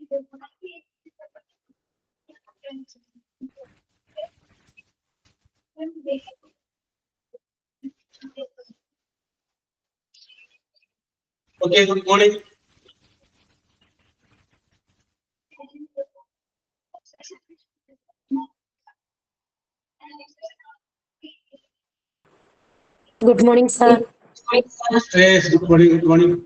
Okay, good morning. Good morning, sir. Yes, good morning. Good morning.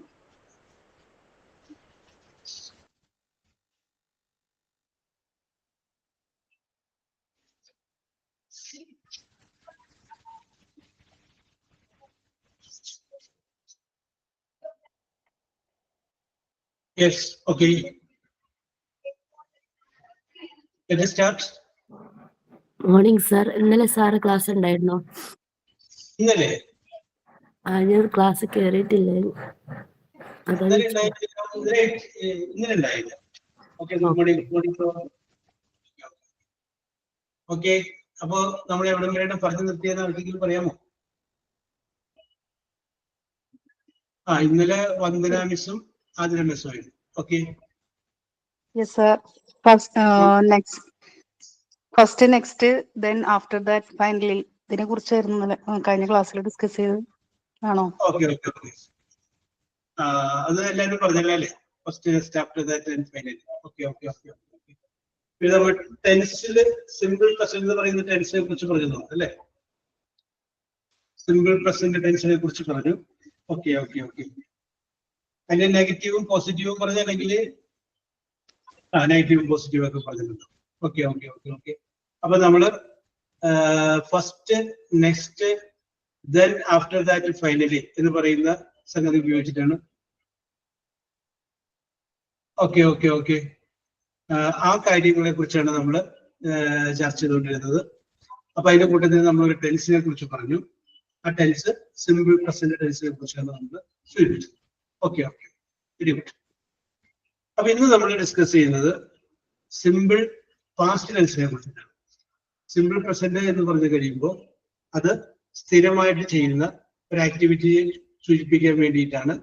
Yes, okay. Let us start. Morning, sir. ഇന്നലെ sir class ഉണ്ടായിരുന്നോ? ഇന്നലെ ഞാൻ class കയറിയിട്ടില്ല. ഇന്നലെ ഉണ്ടായില്ല. Okay, good morning. Good morning. Okay, അപ്പോ നമ്മൾ എവിടെ വരെയാണ് പറഞ്ഞു നിർത്തിയെന്ന് ആർക്കെങ്കിലും പറയാമോ? ഇന്നലെ വന്ദന മിസ്സും ആതിര മിസ്സും ആയിരുന്നു. Okay. Yes, sir. Next, then after that, finally. ഇതിനെ കുറിച്ചായിരുന്നു കഴിഞ്ഞ ക്ലാസ്സിൽ ഡിസ്കസ് ചെയ്തത് ആണോ? Okay okay okay. അത് എല്ലാവരും പറഞ്ഞല്ലോ അല്ലേ? First after that and finally. Okay okay okay okay. പിന്നെ നമ്മൾ ടെൻസില് സിമ്പിൾ പ്രസന്റ് എന്ന് പറയുന്ന ടെൻസിനെ കുറിച്ച് പറഞ്ഞു അല്ലേ? സിമ്പിൾ പ്രസന്റ് ടെൻസിനെ കുറിച്ച് പറഞ്ഞു. Okay okay okay. അതിന്റെ നെഗറ്റീവും പോസിറ്റീവും പറഞ്ഞല്ലെങ്കിൽ നെഗറ്റീവും പോസിറ്റീവും ഒക്കെ പറഞ്ഞിട്ടുണ്ട്. Okay okay okay okay. അപ്പൊ നമ്മള് first, next, then after that, finally എന്ന് പറയുന്ന സംഗതി ഉപയോഗിച്ചിട്ടാണ്. Okay okay okay. ആ കാര്യങ്ങളെ കുറിച്ചാണ് നമ്മൾ ചർച്ച ചെയ്തുകൊണ്ടിരുന്നത്. അപ്പൊ അതിന്റെ കൂട്ടത്തിൽ നമ്മൾ ഒരു ടെൻസിനെ കുറിച്ച് പറഞ്ഞു. ആ ടെൻസ് സിമ്പിൾ പ്രസന്റ് ടെൻസിനെ കുറിച്ചാണ് നമ്മൾ സൂചിപ്പിച്ചത്. Okay okay, very good. അപ്പൊ ഇന്ന് നമ്മൾ ഡിസ്കസ് ചെയ്യുന്നത് സിമ്പിൾ പാസ്റ്റ് ടെൻസിനെ കുറിച്ചിട്ടാണ്. സിമ്പിൾ പ്രസന്റ് എന്ന് പറഞ്ഞു കഴിയുമ്പോൾ അത് സ്ഥിരമായിട്ട് ചെയ്യുന്ന ഒരു ആക്ടിവിറ്റിയെ സൂചിപ്പിക്കാൻ വേണ്ടിയിട്ടാണ്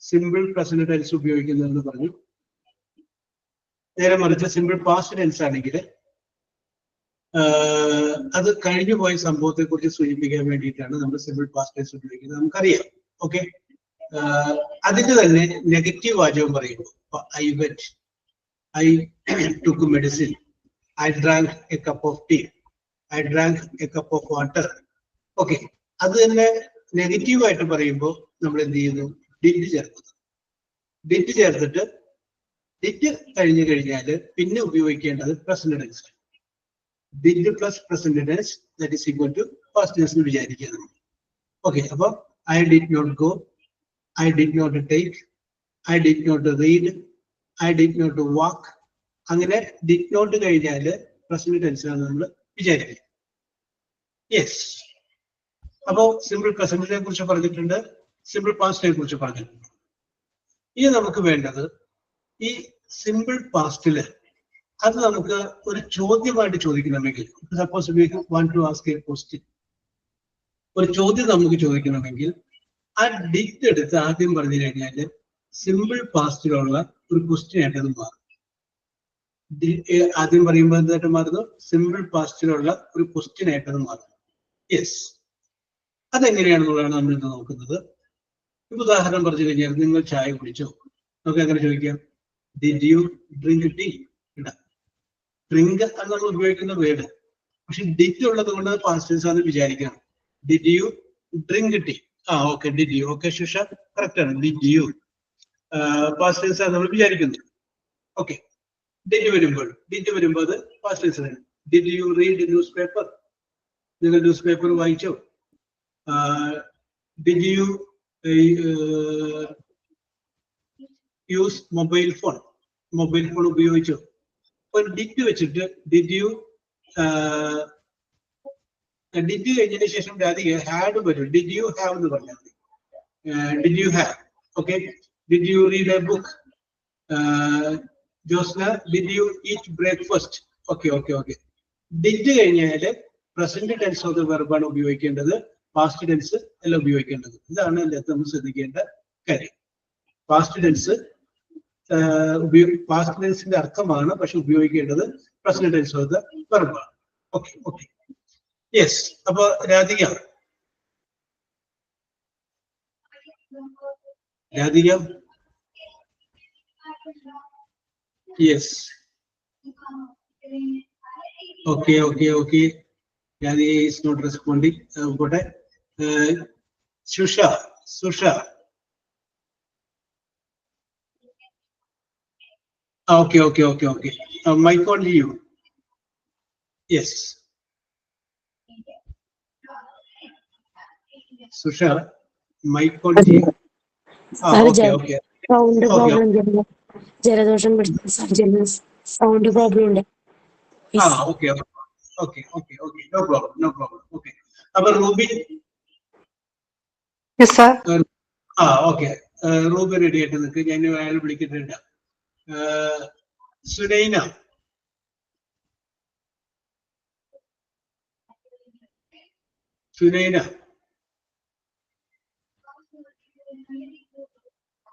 സിമ്പിൾ പ്രസന്റ് ടെൻസ് ഉപയോഗിക്കുന്നതെന്ന് പറഞ്ഞു. നേരെ മറിച്ച് സിമ്പിൾ പാസ്റ്റ് ടെൻസ് ആണെങ്കിൽ അത് കഴിഞ്ഞു പോയ സംഭവത്തെ കുറിച്ച് സൂചിപ്പിക്കാൻ വേണ്ടിയിട്ടാണ് നമ്മൾ സിമ്പിൾ പാസ്റ്റ് ടെൻസ് ഉപയോഗിക്കുന്നത്. നമുക്കറിയാം. ഓക്കെ. അതിന്റെ തന്നെ നെഗറ്റീവ് വാചകം പറയുമ്പോൾ I went, I took medicine, I drank a cup of tea, I drank a cup of water. Okay. അത് തന്നെ നെഗറ്റീവായിട്ട് പറയുമ്പോൾ നമ്മൾ എന്ത് ചെയ്യുന്നു? ഡിഡ് ചേർക്കുന്നു. ഡിഡ് ചേർത്തിട്ട് ഡിഡ് കഴിഞ്ഞു കഴിഞ്ഞാൽ പിന്നെ ഉപയോഗിക്കേണ്ടത് present tense. Did plus present tense that is equal to past tense എന്ന് വിചാരിക്കുക. ഓക്കെ. അപ്പൊ I did not go, I did not take, I did not read, I did not walk. അങ്ങനെ did not കഴിഞ്ഞാല് present tense ആണ് നമ്മൾ വിചാരിക്കുക. Yes. അപ്പോ simple പ്രസന്റിനെ കുറിച്ച് പറഞ്ഞിട്ടുണ്ട്, സിമ്പിൾ പാസ്റ്റിനെ കുറിച്ച് പറഞ്ഞിട്ടുണ്ട്. ഇനി നമുക്ക് വേണ്ടത് ഈ സിമ്പിൾ പാസ്റ്റില് അത് നമുക്ക് ഒരു ചോദ്യമായിട്ട് ചോദിക്കണമെങ്കിൽ, suppose we want to ask a question, ഒരു ചോദ്യം നമുക്ക് ചോദിക്കണമെങ്കിൽ ആ ഡിഡ് എടുത്ത് ആദ്യം പറഞ്ഞു കഴിഞ്ഞാല് സിമ്പിൾ പാസ്റ്റിലുള്ള ഒരു ക്വസ്റ്റ്യൻ ആയിട്ട് അത് മാറും. ആദ്യം പറയുമ്പോൾ എന്തായിട്ട് മാറുന്നു? സിമ്പിൾ പാസ്റ്റിലുള്ള ഒരു ക്വസ്റ്റ്യൻ ആയിട്ട് അത് മാറും. യെസ്. അതെങ്ങനെയാണെന്നുള്ളതാണ് നമ്മൾ ഇന്ന് നോക്കുന്നത്. ഇപ്പൊ ഉദാഹരണം പറഞ്ഞു കഴിഞ്ഞാൽ നിങ്ങൾ ചായ കുടിച്ചോ? നമുക്ക് എങ്ങനെ ചോദിക്കാം? Did you drink tea? Drink അത് നമ്മൾ ഉപയോഗിക്കുന്ന വേർഡ്. പക്ഷെ ഡിഡ് ഉള്ളത് കൊണ്ട് പാസ്റ്റ് ടെൻസ് ആണെന്ന് വിചാരിക്കണം. Did you drink tea? Okay, did you. Okay, Shusha correct ആണ്. ഡിഡ് യു പാസ്റ്റ് ടെൻസ് ആണ് നമ്മൾ വിചാരിക്കുന്നത്. ഓക്കെ. ഡിഡ് വരുമ്പോൾ അത് പാസ്റ്റ് ടെൻസ് ആണ്. Did you read newspaper? നിങ്ങൾ ന്യൂസ് പേപ്പർ വായിച്ചോ? Did you use mobile phone? Mobile phone ഉപയോഗിച്ചോ? ഒരു ഡിഡ് വെച്ചിട്ട് ഡിഡ് യു കഴിഞ്ഞതിന് ശേഷം രാധിക ഹാഡ് വരും. ഡിഡ് യു ഹാവ് എന്ന് പറഞ്ഞാൽ മതി. Did you have? Okay. Did you read A book? Josna did you eat breakfast? Okay okay okay. Did കഴിഞ്ഞാല് പ്രസന്റ് ടെൻസ് ഓഫ് ദ വെർബാണ് ഉപയോഗിക്കേണ്ടത്, പാസ്റ്റ് ടെൻസ് അല്ല ഉപയോഗിക്കേണ്ടത്. ഇതാണ് അതിൻ്റെ അകത്ത് നമ്മൾ ശ്രദ്ധിക്കേണ്ട കാര്യം. പാസ്റ്റ് ടെൻസ് പാസ്റ്റ് ടെൻസിന്റെ അർത്ഥമാണ്, പക്ഷെ ഉപയോഗിക്കേണ്ടത് പ്രസന്റ് ടെൻസ് ഓഫ് ദ വെർബാണ്. Okay okay yes. അപ്പൊ Radhika yes. Okay okay okay Radhika is not responding. പോട്ടെ. Susha okay. Mic on you. Yes. Susha, mic on you. Okay. Sound problem, ജലദോഷം പിടിച്ച സൗണ്ട് പ്രോബ്ലം ഉണ്ട്. Okay. No problem. Okay. But Ruby. Yes, sir. Okay. Ruby ready ആയിട്ട് നിൽക്ക്. ഞാൻ അയാൾ വിളിക്കുന്നുണ്ട്. സുനൈന.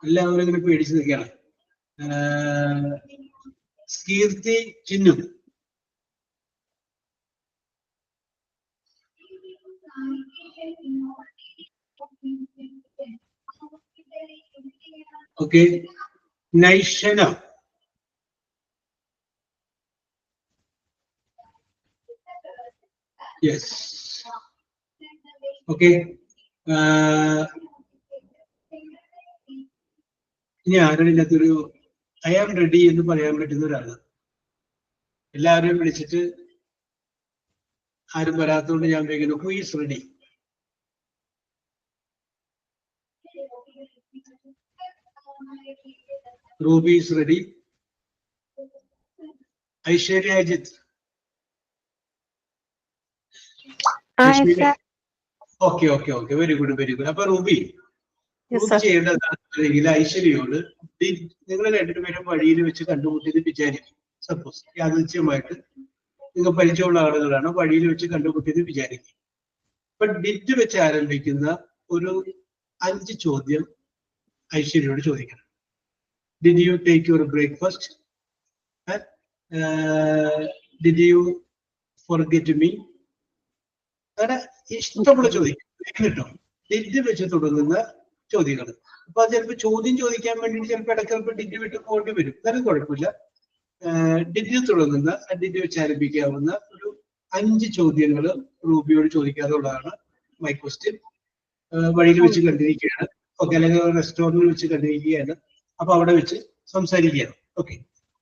എല്ലാവരും ഇങ്ങനെ പേടിച്ച് നിൽക്കുകയാണ്. കീർത്തി ചിന്നു. ഓക്കെ. നൈഷന. യെസ്. ഓക്കെ. ഇനി ആരാണ് ഇതിനകത്തൊരു ഐ ആം റെഡി എന്ന് പറയാൻ പറ്റുന്ന ഒരാള്? എല്ലാവരെയും വിളിച്ചിട്ട് ആരും വരാത്തതുകൊണ്ട് ഞാൻ ചോദിക്കുന്നു, who is ready? Ruby is ready. Aishwarya Ajith. Okay very good. അപ്പൊ റൂബി ചെയ്യേണ്ടതാണെങ്കിൽ ഐശ്വര്യയോട് നിങ്ങൾ രണ്ടുപേരും വഴിയിൽ വെച്ച് കണ്ടുമുട്ടിയത് വിചാരിക്കും. സപ്പോസ് യാദൃച്ഛ്യമായിട്ട് നിങ്ങൾ പരിചയമുള്ള ആളുകളാണ്, വഴിയിൽ വെച്ച് കണ്ടുമുട്ടിയത് വിചാരിക്കും. ഇപ്പൊ ഡിറ്റ് വെച്ച് ആരംഭിക്കുന്ന ഒരു 5 ചോദ്യം ഐശ്വര്യയോട് ചോദിക്കണം. Did you take your breakfast? Did you forget me? അങ്ങനെ ഇഷ്ടമുള്ള ചോദിക്കും കേട്ടോ. ഡിഡ് വെച്ച് തുടങ്ങുന്ന ചോദ്യങ്ങൾ. അപ്പൊ അത് ചിലപ്പോൾ ചോദ്യം ചോദിക്കാൻ വേണ്ടിയിട്ട് ചിലപ്പോൾ ഇടയ്ക്ക് ഡിഡ് വിട്ട് പോകേണ്ടി വരും. അതൊന്നും കുഴപ്പമില്ല. ഡിഡ് തുടങ്ങുന്ന, ഡിഡ് വെച്ച് ആരംഭിക്കാവുന്ന ഒരു 5 ചോദ്യങ്ങൾ റൂബിയോട് ചോദിക്കാറുള്ളതാണ് മൈ ക്വസ്റ്റ്യൻ. വഴിയിൽ വെച്ച് കണ്ടിരിക്കുകയാണ്, ഓക്കെ, അല്ലെങ്കിൽ റെസ്റ്റോറന്റിൽ വെച്ച് കണ്ടിരിക്കുകയാണ്, അപ്പൊ അവിടെ വെച്ച് സംസാരിക്കുകയാണ്. ഓക്കെ.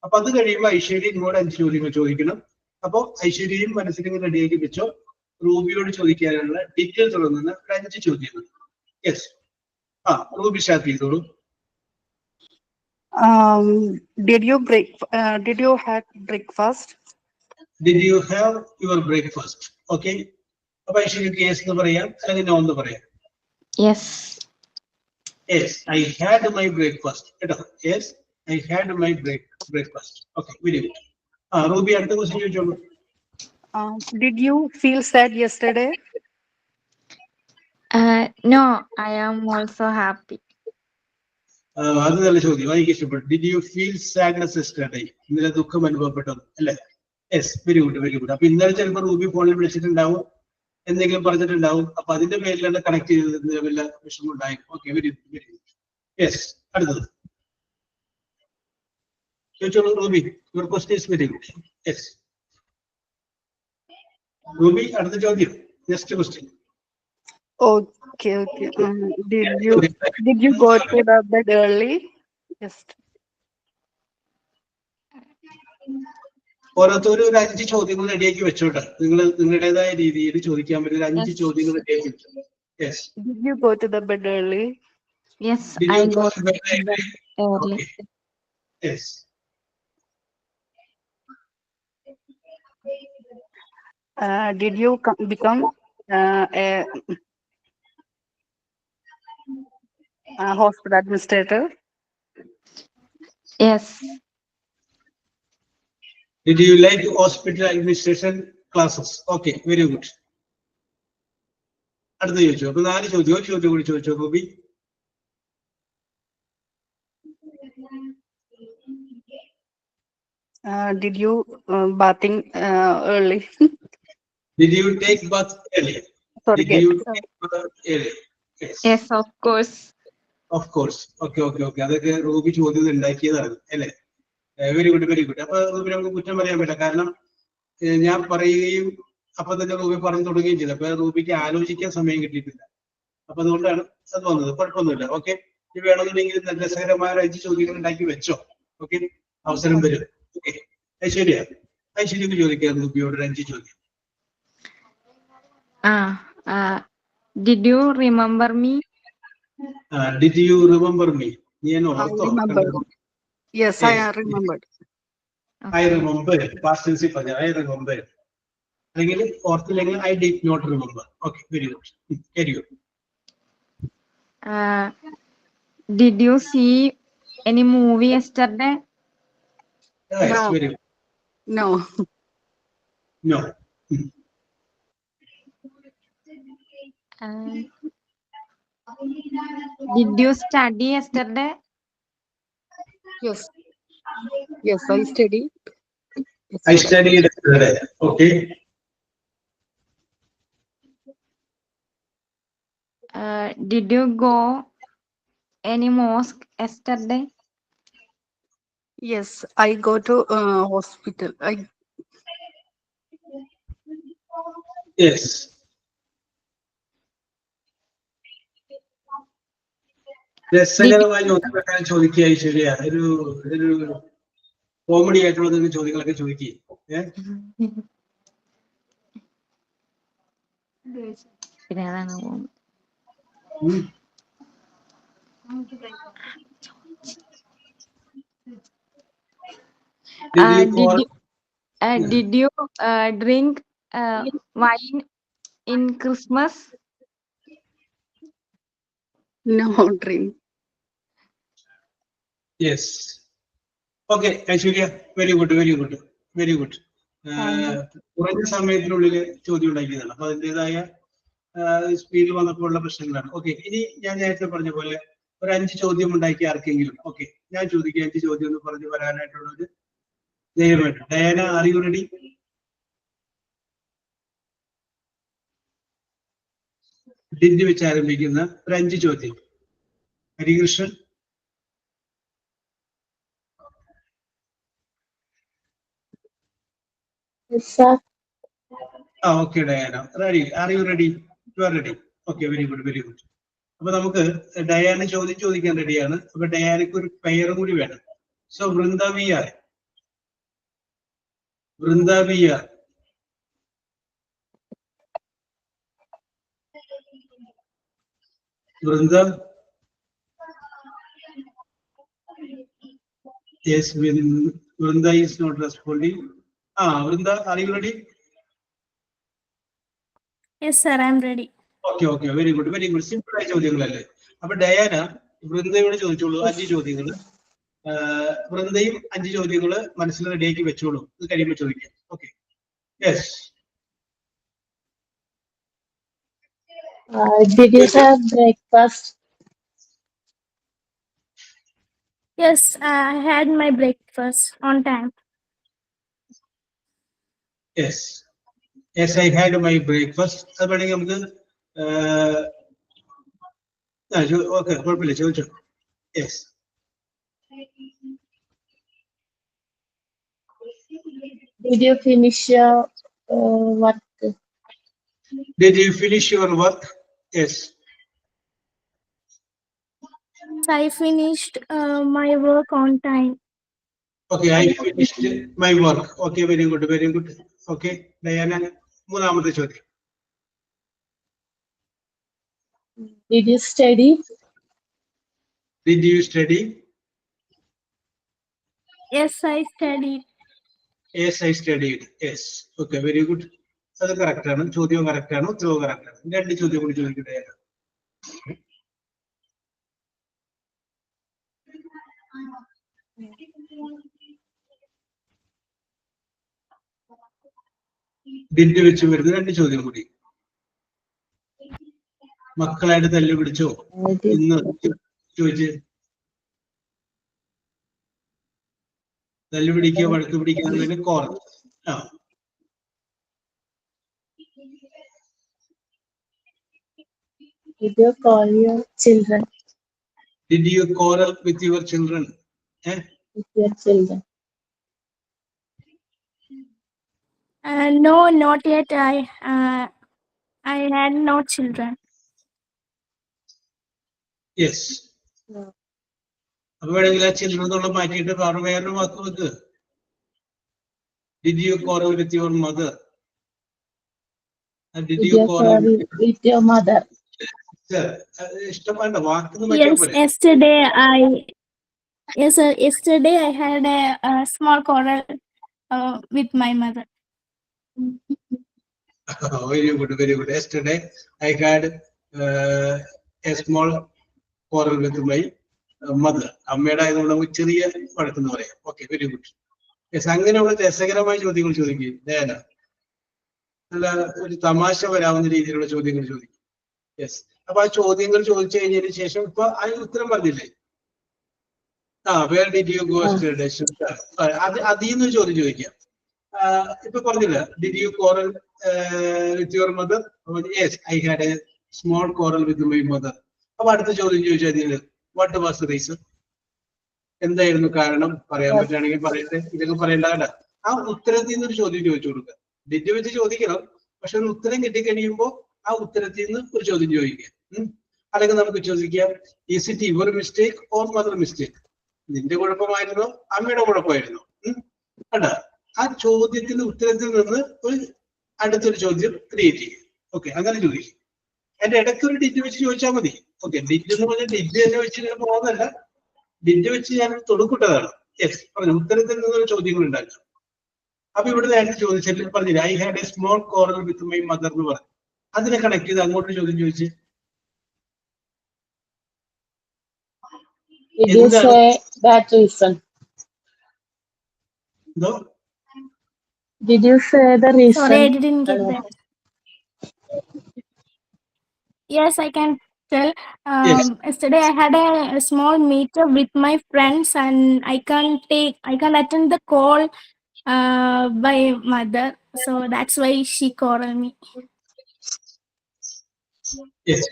അപ്പൊ അത് കഴിയുമ്പോൾ ഐശ്വര്യ ഇങ്ങോട്ട് 5 ചോദ്യങ്ങൾ ചോദിക്കണം. അപ്പൊ ഐശ്വര്യയും മനസ്സിലേക്ക് റെഡിയാക്കി വെച്ചോ. റൂബിയോട് ചോദിക്കാനുള്ള ഡിറ്റിൽ തുടങ്ങുന്ന 5 ചോദ്യങ്ങൾ. യെസ്. റൂബി സ്റ്റാർട്ട് ചെയ്തോളൂ. Did you have breakfast? Did you have your breakfast? Okay. അപ്പൊ ഐശ്വര്യക്ക് യെസ് എന്ന് പറയാം, അല്ലെങ്കിൽ നോ എന്ന് പറയാം. Yes, I had my breakfast. കേട്ടോ. Yes, I had my breakfast. Okay, very good. Ruby അടുത്ത ക്വസ്റ്റ്യൻ ചോദിച്ചോളൂ. Did you feel sad yesterday? No, I am also happy. അത് നല്ല ചോദ്യം, എനിക്ക് ഇഷ്ടപ്പെട്ടു. Did you feel sadness yesterday? ഇന്നലെ ദുഃഖം അനുഭവപ്പെട്ടത് അല്ലേ? Yes, very good. അപ്പൊ ഇന്നലെ ചിലപ്പോൾ റൂബി ഫോണിൽ വിളിച്ചിട്ടുണ്ടാവും, എന്തെങ്കിലും പറഞ്ഞിട്ടുണ്ടാവും. അപ്പൊ അതിന്റെ പേരിലാണ് കണക്ട് ചെയ്തത്, വല്ല വിഷമം ഉണ്ടായി. Okay, very good. യെസ്, അടുത്തത് ചോദിച്ചോളൂ Ruby. Your question is very good. Yes Ruby, അടുത്ത ചോദ്യം, next question. Okay. Did you go to the bed early? Yes. ഓരോരുത്തരും ഒരു 5 ചോദ്യങ്ങൾ റെഡിയാക്കി വെച്ചോട്ടെ. നിങ്ങളുടേതായ രീതിയിൽ ചോദിക്കാൻ പറ്റുന്ന 5 ചോദ്യങ്ങൾ റെഡിയാക്കി വെച്ചോ. Yes. Did you go to the bed early? Yes, Did I you go go to to bed bed early? early. Okay. Yes. Did you become a hospital administrator? Yes. Did you like hospital administration classes? Okay, very good. അടുത്ത ചോദിച്ചോ. അപ്പൊ 4 ചോദ്യം കൂടി ചോദിച്ചോ Ruby. Did you bathing early? Did you take bath early? Sorry, Did you take bath early? Yes. Yes, of course. Of course. Okay. അതൊക്കെ Ruby ചോദ്യം ഉണ്ടാക്കിയതാണ് അല്ലേ? Very good very good. അപ്പൊ റൂബി നമുക്ക് കുറ്റം പറയാൻ പറ്റില്ല. കാരണം ഞാൻ പറയുകയും അപ്പൊ തന്നെ റൂബി പറഞ്ഞു തുടങ്ങുകയും ചെയ്തു. അപ്പൊ റൂബിക്ക് ആലോചിക്കാൻ സമയം കിട്ടിയിട്ടില്ല. അപ്പൊ അതുകൊണ്ടാണ് അത് വന്നത്. കുഴപ്പമൊന്നുമില്ല. ഓക്കെ, ഇനി വേണമെന്നുണ്ടെങ്കിൽ രസകരമായ 5 ചോദ്യങ്ങൾ ഉണ്ടാക്കി വെച്ചോ. ഓക്കെ, അവസരം വരും. ഓക്കെ, ഐശ്വര്യ ഐശ്വര്യക്ക് ചോദിക്കാം റൂബിയോട് 5 ചോദ്യം. Did you remember me? Did you remember me? നീ എന്നെ I ortho? remember. Yes, I remembered. I remember. Past tense പറഞ്ഞ I remember. അല്ലെങ്കിൽ ഓർത്തില്ലെങ്കിൽ I did not remember. Okay, very good. Carry on. Did you see any movie yesterday? Yes, No. very good. No. No. Did you study yesterday? Yes. Yes, I studied. I studied yesterday. Okay. Did you go any mosque yesterday? Yes, I go to hospital. Yes. രസകരമായ ചോദ്യങ്ങളൊക്കെ ചോദിക്കുക ഐശ്വര്യ. ഒരു comedy ആയിട്ടുള്ള ചോദ്യങ്ങളൊക്കെ ചോദിക്കുക. പിന്നെ അതാണ് Did you drink wine in Christmas? No drink. Yes. Okay, Aishwarya, very good very good very good. കുറഞ്ഞ സമയത്തിനുള്ളിൽ ചോദ്യം ഉണ്ടാക്കിയതാണ്. അപ്പൊ അതിൻ്റെതായ സ്പീഡിൽ വന്നപ്പോഴുള്ള പ്രശ്നങ്ങളാണ്. ഓക്കെ, ഇനി ഞാൻ നേരത്തെ പറഞ്ഞ പോലെ ഒരു 5 ചോദ്യം ഉണ്ടാക്കി ആർക്കെങ്കിലും. ഓക്കെ, ഞാൻ ചോദിക്കുക 5 ചോദ്യം എന്ന് പറഞ്ഞു വരാനായിട്ടുള്ളൊരു ധൈര്യമായിട്ട്. Diana, are you ready? Did വെച്ച് ആരംഭിക്കുന്ന ഒരു 5 ചോദ്യം. Harikrishnan. Yes, sir. Okay, Diana. Ready? Are you ready? You are ready. Okay, very good, very good. അപ്പൊ നമുക്ക് ഡയാന ചോദിക്കാൻ റെഡിയാണ്. അപ്പൊ ഡയാനക്ക് ഒരു പെയർ കൂടി വേണം. So Vrinda we are. Yes, Vrinda is not responding. Vrinda, are you ready? Yes, sir, I am ready. Okay, very good. Simple ആയ ചോദ്യങ്ങളല്ലേ. അപ്പൊ ഡയാന വൃന്ദയോട് ചോദിച്ചോളൂ 5 ചോദ്യങ്ങൾ. വൃന്ദയും 5 ചോദ്യങ്ങൾ മനസ്സിൽ റെഡിയാക്കി വെച്ചോളൂ. ഇത് കഴിയുമ്പോൾ ചോദിക്കാം. Okay, yes. Did you have breakfast? Yes, I had my breakfast on time. Yes, I had my breakfast. അത് വേണമെങ്കിൽ നമുക്ക് ഓക്കെ, കുഴപ്പമില്ല, ചോദിച്ചോ. Yes. Did you finish your work? Did you finish your work? Yes. I finished my work on time. Okay, I finished my work. Okay, very good. Okay, Diana, മൂന്നാമത്തെ ചോദ്യം. Did you study? Yes, I studied. Yes, I studied. Yes. Okay, very good. അത് correct ആണ്. ചോദ്യവും correct ആണ്, ഉത്തരവും correct ആണ്. 2 ചോദ്യം കൂടി ചോദിക്കട്ടെ. ഡിഡ് വെച്ച് വരുന്ന 2 ചോദ്യം കൂടി. മക്കളായിട്ട് തല്ലു പിടിച്ചോ ഇന്ന് ചോദിച്ച്. തല്ലുപിടിക്കുക, വഴക്ക് പിടിക്കുക എന്നതിന് quarrel. Did you call your children? Did you quarrel with your children? With your children? No, not yet. I had no children. Yes. അപ്പൊ വേണമെങ്കിൽ ആ ചിൽഡ്രൻ എന്നുള്ള മാറ്റിയിട്ട് വേറൊരു വാക്ക് വെക്ക്. Did you quarrel with your mother? Did you quarrel with your mother? ഇഷ്ടം വേണ്ട വാക്ക് Yes, yesterday I had a small quarrel with my mother. Very good, very good. Yesterday I had a small quarrel with my mother. അമ്മയുടെ ആയതുകൊണ്ട് നമുക്ക് ചെറിയ വഴക്കെന്ന് പറയാം. Okay, very good. Yes, അങ്ങനെയുള്ള രസകരമായ ചോദ്യങ്ങൾ ചോദിക്കും. ഡയാന, നല്ല ഒരു തമാശ വരാവുന്ന രീതിയിലുള്ള ചോദ്യങ്ങൾ ചോദിക്കും. യെസ്, അപ്പൊ ആ ചോദ്യങ്ങൾ ചോദിച്ചു കഴിഞ്ഞതിന് ശേഷം ഇപ്പൊ അതിന് ഉത്തരം പറഞ്ഞില്ലേ? Where did you go yesterday? അതിൽ നിന്നൊരു ചോദ്യം ചോദിക്കാം. ഇപ്പൊ പറഞ്ഞില്ല, did you quarrel with your mother? Yes, I had a small quarrel with my mother. അപ്പൊ അടുത്ത ചോദ്യം ചോദിച്ചാൽ വാട്ട് വാസ് ദ റീസൺ? എന്തായിരുന്നു കാരണം? പറയാൻ പറ്റുകയാണെങ്കിൽ പറയട്ടെ, ഇതൊക്കെ പറയേണ്ടതാണ്. ആ ഉത്തരത്തിൽ നിന്നൊരു ചോദ്യം ചോദിച്ചു കൊടുക്കുക. ഡിഡ് വെച്ച് ചോദിക്കണം, പക്ഷെ ഒരു ഉത്തരം കിട്ടിക്കഴിയുമ്പോൾ ആ ഉത്തരത്തിൽ നിന്ന് ഒരു ചോദ്യം ചോദിക്കുക. അല്ലെങ്കിൽ നമുക്ക് ചോദിക്കാം, is it your mistake or mother mistake? നിന്റെ കുഴപ്പമായിരുന്നോ അമ്മയുടെ കുഴപ്പമായിരുന്നോ? കണ്ട, ആ ചോദ്യത്തിന്റെ ഉത്തരത്തിൽ നിന്ന് ഒരു അടുത്തൊരു ചോദ്യം ക്രിയേറ്റ് ചെയ്യുക. ഓക്കെ, അങ്ങനെ ചോദിക്കും. അതിന്റെ ഇടയ്ക്ക് ഒരു ഡിഡ് വെച്ച് ചോദിച്ചാൽ മതി. ഓക്കെ, ഡിഡ് എന്ന് പറഞ്ഞാൽ ഡിഡ് തന്നെ വെച്ച് ഇങ്ങനെ പോകുന്നതല്ല, ഡിഡ് വെച്ച് ഞാൻ തൊടുക്കൂട്ടതാണ്. യെസ്, പറഞ്ഞു ഉത്തരത്തിൽ നിന്നുള്ള ചോദ്യങ്ങൾ ഉണ്ടാക്കുക. അപ്പൊ ഇവിടെ നേരത്തെ ചോദിച്ചിട്ട് പറഞ്ഞില്ല, I had a small quarrel with my mother എന്ന് പറഞ്ഞു. അതിനെ കണക്ട് ചെയ്ത് അങ്ങോട്ട് ചോദ്യം ചോദിച്ച് Did you say that reason? എന്തോ? Did you say the reason? Sorry, I didn't get that. Yes, I can tell. Yes. Yesterday I had a small meetup with my friends, and I can't attend the call by mother, so that's why she called me. Yes.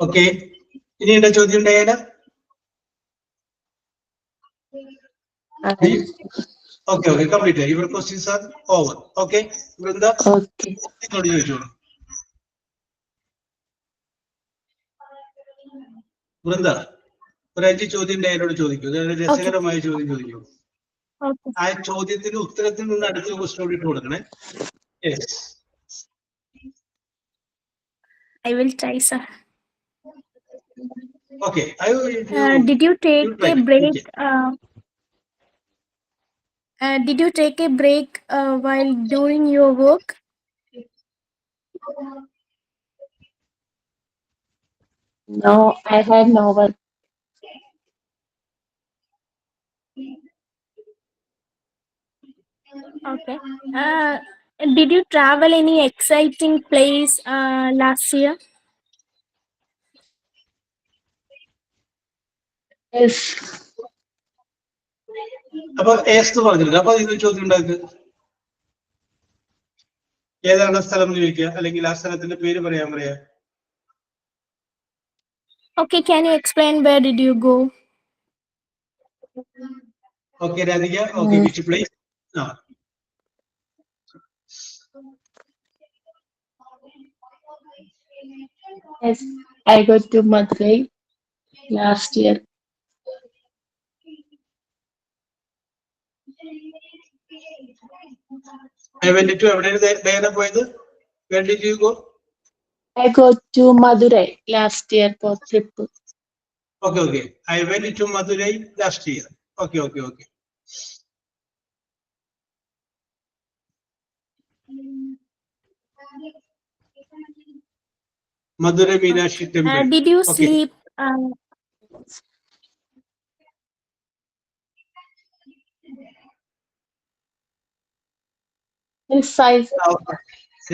Okay, ഇനി എന്താ ചോദ്യം ഉണ്ടായാല? Okay, okay, complete. Your questions are over. Okay, Vrinda ചോദിച്ചോളൂ. വൃന്ദ, ഒരു 5 ചോദ്യം എന്നോട് ചോദിക്കൂ. രസകരമായ ചോദ്യം ചോദിക്കൂ. ആ ചോദ്യത്തിന്റെ ഉത്തരത്തിൽ നിന്ന് അടുത്ത ക്വസ്റ്റ്യൻ ഇട്ട് കൊടുക്കണേ. Yes, I will try, sir. Okay. Did you take a break? Did you take a break while doing your work? No, I had no work. Okay. Did you travel any exciting place last year? Yes. അപ്പൊ ഏസ്ത് പറഞ്ഞില്ല. അപ്പൊ ഇത് ചോദ്യം ഉണ്ടാക്കുക. ഏതാണ് സ്ഥലം എന്ന് ചോദിക്കുക, അല്ലെങ്കിൽ ആ സ്ഥലത്തിന്റെ പേര് പറയാൻ പറയാ. Okay, can you explain where did you go? Okay, Radhika. Okay, which place? No. Yes, I got to Madurai last year. I went to എവിടെയാണ് പോയത്? Where did you go? I got to Madurai last year for trip. Okay, okay. I went to Madurai last year. Okay, okay, okay. Madurai Meenakshi Temple. Did you Okay. sleep? Yes, I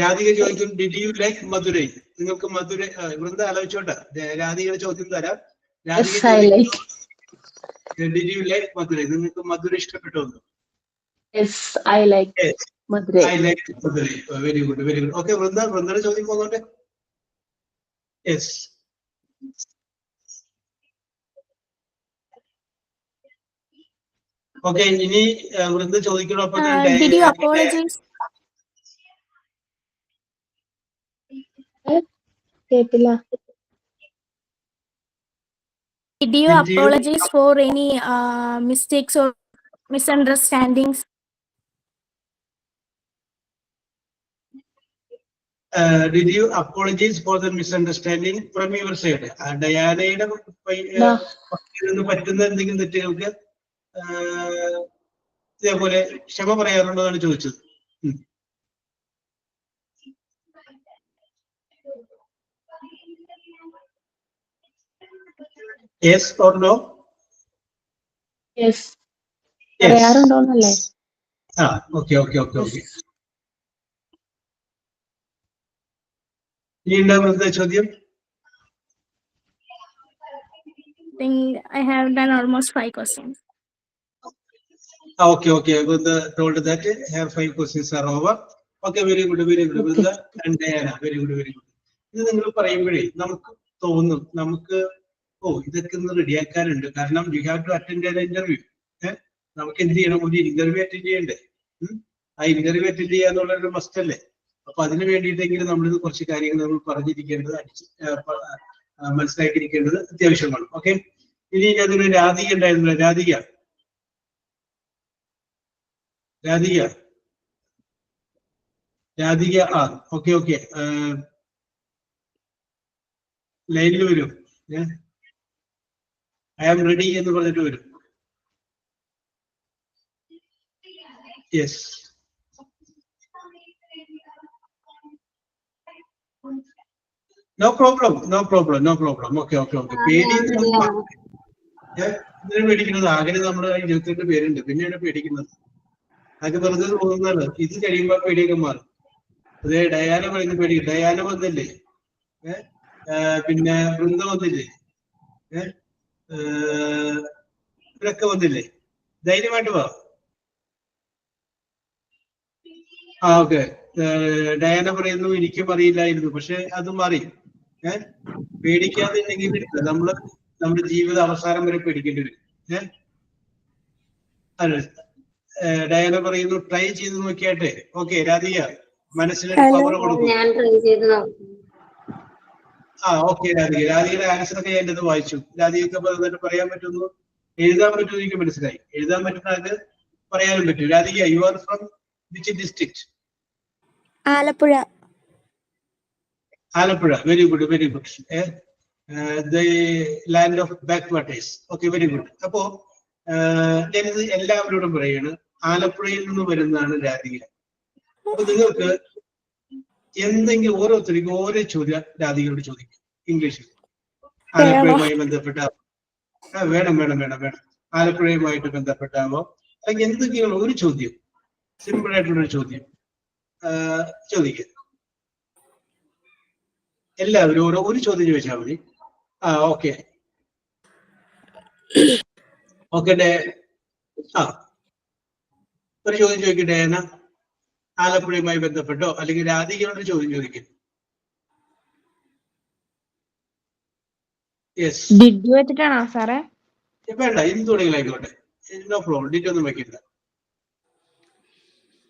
Radhika ചോദിക്കും, did you like Madurai? നിങ്ങൾക്ക് മധുരൈ വൃന്ദ ആലോചിച്ചോട്ടെ. രാധികയുടെ ചോദ്യം തരാം. yes, I like. Did you like Madurai? നിങ്ങൾക്ക് മധുര ഇഷ്ടപ്പെട്ടോ? Yes, I like Yes, Madurai. I like Madurai. Very good, very good. Okay, വൃന്ദയുടെ ചോദ്യം പോന്നോട്ടെ. Yes. Okay, ഇനി Vrinda ചോദിക്കണോടൊപ്പം Did you apologize? കേട്ടില്ല. Did you apologize for any mistakes or misunderstandings? Did you apologize for the misunderstanding from your side? ഡയാനയുടെ പറ്റുന്ന എന്തെങ്കിലും തെറ്റുകൾക്ക് ഇതേപോലെ ക്ഷമ പറയാറുണ്ടോ എന്നാണ് ചോദിച്ചത്. Yes or no? Yes. പറയാറുണ്ടോന്നല്ലേ? Okay. ഇനി ഉണ്ടാവുന്ന ചോദ്യം. I think I have done almost 5 questions. Okay. Vrinda told that her 5 questions are over. Okay, very good. Vrinda and Diana, very good. ഇത് നിങ്ങൾ പറയുമ്പോഴേ നമുക്ക് തോന്നും നമുക്ക് ഇതൊക്കെ ഒന്ന് റെഡിയാക്കാനുണ്ട്. കാരണം you have to attend an interview. നമുക്ക് എന്ത് ചെയ്യണം? ഒരു ഇന്റർവ്യൂ അറ്റൻഡ് ചെയ്യണ്ടേ? ആ ഇന്റർവ്യൂ അറ്റൻഡ് ചെയ്യാന്നുള്ളൊരു മസ്റ്റ് അല്ലേ? അപ്പൊ അതിന് വേണ്ടിയിട്ടെങ്കിലും നമ്മളിത് കുറച്ച് കാര്യങ്ങൾ നമ്മൾ പറഞ്ഞിരിക്കേണ്ടത് മനസ്സിലാക്കിയിരിക്കേണ്ടത് അത്യാവശ്യമാണ്. ഓക്കെ, ഇനി അതൊരു രാധിക ഉണ്ടായിരുന്നില്ല. രാധിക ഓക്കെ ലൈനിൽ വരും. ഐ ആം റെഡി എന്ന് പറഞ്ഞിട്ട് വരും. Yes, no problem. ഓക്കെ. ഇതിന് പേടിക്കുന്നത് ആകെ നമ്മുടെ 22 പേരുണ്ട്. പിന്നെയാണ് പേടിക്കുന്നത്. അതൊക്കെ വെറുതെ തോന്നുന്നതാണ്. ഇത് കഴിയുമ്പോ പേടിയൊക്കെ മാറും. അതെ, ഡയാന പറയുന്ന പേടി. ഡയാന വന്നില്ലേ? പിന്നെ വൃന്ദ വന്നില്ലേ? ഇവരൊക്കെ വന്നില്ലേ? ധൈര്യമായിട്ട് വാ. ഓക്കെ. ഡയാന പറയുന്നു എനിക്കും അറിയില്ലായിരുന്നു, പക്ഷെ അത് മാറി. പേടിക്കാതില്ലെങ്കിൽ നമ്മള് നമ്മുടെ ജീവിത അവസാനം വരെ പേടിക്കേണ്ടി വരും. ഡയാന പറയുന്നു ട്രൈ ചെയ്ത് നോക്കിയാട്ടെ. ഓക്കെ, രാധിക മനസ്സിലൊരു പവർ കൊടുക്കും. ഓക്കെ രാധികയുടെ ആൻസർ ഒക്കെ ഞാൻ എന്റെ വായിച്ചു. രാധികക്ക് പറയാൻ പറ്റുന്നു, എഴുതാൻ പറ്റുമെന്ന് എനിക്ക് മനസ്സിലായി. എഴുതാൻ പറ്റുന്ന അത് പറയാനും പറ്റും. Radhika, you are from which district? Alappuzha. Very good. The land of back waters. Okay, very good. അപ്പോ ഞാനിത് എല്ലാവരോടും പറയാണ്, ആലപ്പുഴയിൽ നിന്ന് വരുന്നതാണ് രാധിക. അപ്പൊ നിങ്ങൾക്ക് എന്തെങ്കിലും ഓരോരുത്തർക്കും ഓരോ ചോദ്യം രാധികയോട് ചോദിക്കും ഇംഗ്ലീഷിൽ. ആലപ്പുഴയുമായി ബന്ധപ്പെട്ട വേണം. ആലപ്പുഴയുമായിട്ട് ബന്ധപ്പെട്ടാവോ അല്ലെങ്കിൽ എന്തൊക്കെയാണ് ഒരു ചോദ്യം, സിമ്പിൾ ആയിട്ടുള്ളൊരു ചോദ്യം ചോദിക്കുക. എല്ലാവരും ഒരു ചോദ്യം ചോദിച്ചാൽ മതി. ഓക്കെ. ഒരു ചോദ്യം ചോദിക്കട്ടെ. ആലപ്പുഴയുമായി ബന്ധപ്പെട്ടോ അല്ലെങ്കിൽ രാധികയോട് ചോദ്യം ചോദിക്കും. യെസ്, ഡിഡ് വെച്ചിട്ടാണോ സാറേ? വേണ്ട, ഇന്ന് തുടങ്ങിയിലായിക്കോട്ടെ. No problem. ഡിറ്റ് ഒന്നും വെക്കില്ല.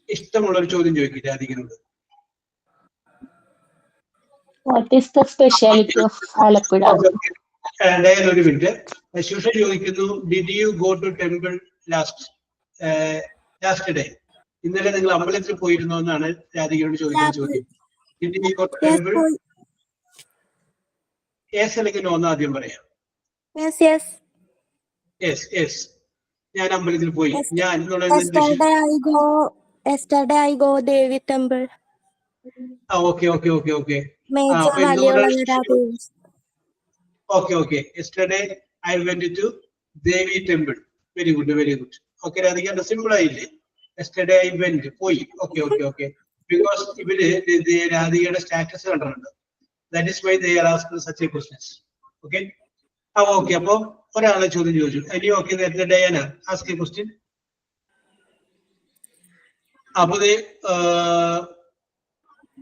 ഇഷ്ടമുള്ളൊരു ചോദ്യം ചോദിക്കും രാധികനോട്. What is the speciality of Alappuzha? ഡയൻ ഒരു മിനിറ്റ്. ശുഷ ചോദിക്കുന്നു, did you go to temple last day? ഇന്നലെ നിങ്ങൾ അമ്പലത്തിൽ പോയിരുന്നോ എന്നാണ് രാധികയോട് ചോദിക്കുന്ന ചോദ്യം. Did you go to temple? Yes അല്ലെങ്കിൽ നോ എന്ന് ആദ്യം പറയാം. യെസ്, ഞാൻ അമ്പലത്തിൽ പോയി. ഞാൻ Yesterday I go Devi temple. Okay. Yesterday I went to Devi temple. Very good. Okay, Radhika, simple ആയില്ലേ? Yesterday I went, പോയി. Okay. Because ഇവിടെ രാധികയുടെ സ്റ്റാറ്റസ് കണ്ടിട്ടുണ്ട്. That is why they are asking such a questions. Okay. Okay, അപ്പോ ഒരാളെ ചോദ്യം ചോദിച്ചു. Any okay that Diana ask a question? അപ്പൊ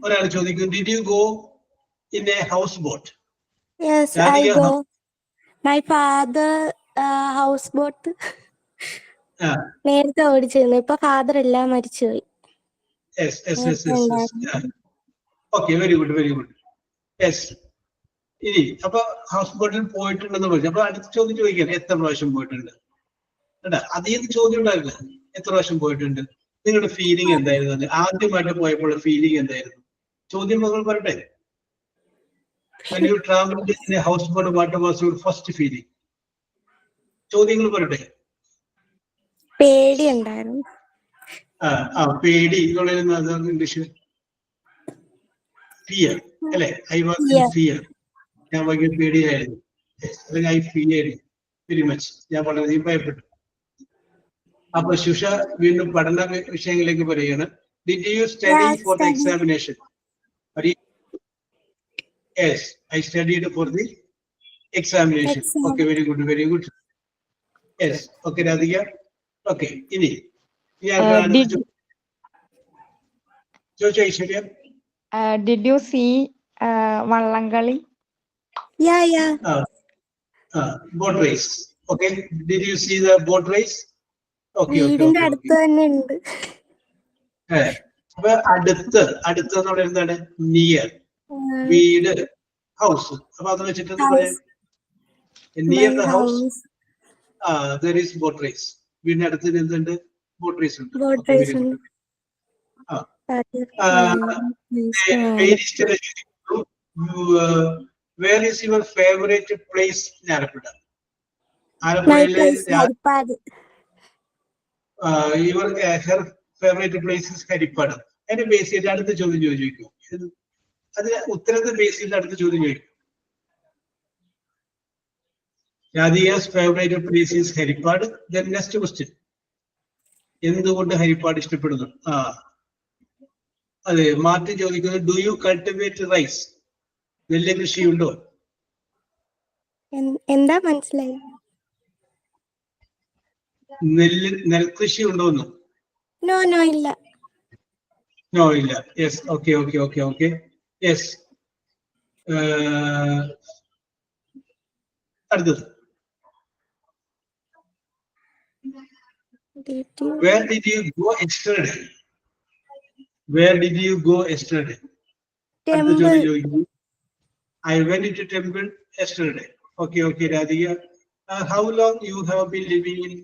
ഒരാൾ ചോദിക്കും, did you go in a houseboat? Yes, I Radhika, go. My father houseboat നേരത്തെ ഓടിച്ചിരുന്നു. ഇപ്പൊ father എല്ലാം മരിച്ചുപോയി. Yes. Okay, very good. Yes. ഇനി അപ്പൊ ഹൗസ് ബോട്ടിൽ പോയിട്ടുണ്ടെന്ന് പറഞ്ഞു. അപ്പൊ അടുത്ത ചോദ്യം ചോദിക്കാം, എത്ര പ്രാവശ്യം പോയിട്ടുണ്ട്? കേട്ടാ, അതേത് ചോദ്യം ഉണ്ടാവില്ല. എത്ര പ്രാവശ്യം പോയിട്ടുണ്ട്? നിങ്ങളുടെ ഫീലിംഗ് എന്തായിരുന്നു? ആദ്യമായിട്ട് പോയപ്പോൾ ഫീലിംഗ് എന്തായിരുന്നു? ചോദ്യം നിങ്ങൾ പറയട്ടെ. When you traveled in a houseboat, what was your first feeling? ചോദ്യങ്ങൾ പറയട്ടെ. പേടി ഉണ്ടായിരുന്നു. പേടി ഇംഗ്ലീഷ് ഫിയർ അല്ലെ? I was in fear. ഞാൻ ഭയങ്കര പേടിയായിരുന്നു. അല്ലെങ്കിൽ ഐ ഫിയർഡ് വെരി മച്ച്. ഞാൻ വളരെയധികം ഭയപ്പെട്ടു. അപ്പൊ ശുഷ വീണ്ടും പഠന വിഷയങ്ങളിലേക്ക് പറയുകയാണ്. Did you study for the examination? Yes, I studied for the examination. Okay, very good. Yes, okay, Radhika. Okay, ini. Did you see Vallangali? Yeah. Boat race. Okay, did you see the boat race? Okay. വീടിന്റെ അടുത്ത് തന്നെ ഉണ്ട്. അപ്പൊ അടുത്ത് എന്ന് പറയുന്നത് near, വീട്, house. അപ്പൊ അത് വെച്ചിട്ട് near the house there is boat race. വീടിന്റെ അടുത്ത് എന്തുണ്ട്? ബോട്ട് റേസ് ഉണ്ട്. Where is your favorite place in Alappuzha? Your her favorite place is Harippada. അതിന്റെ ബേസ് ചെയ്ത് അടുത്ത ചോദ്യം ചോദിക്കും. അത് ഉത്തരത്തെ ബേസ് ചെയ്ത് അടുത്ത ചോദ്യം ചോദിക്കും. Radhika's favorite place is Haripad. Then next question. എന്തുകൊണ്ട് ഹരിപ്പാട് ഇഷ്ടപ്പെടുന്നു? അതെ, മാറ്റി ചോദിക്കുന്നത്, ഡു യു കൾട്ടിവേറ്റ് റൈസ്? നെല്ല് കൃഷിയുണ്ടോ? എന്താ മനസ്സിലായി? നെൽകൃഷി ഉണ്ടോന്നു? നോ ഇല്ല. നോ ഇല്ല. Yes, okay. യെസ്. അടുത്തത്. Where did you go yesterday? Temple. I went to temple yesterday. Okay, Radhika. How long you have been living in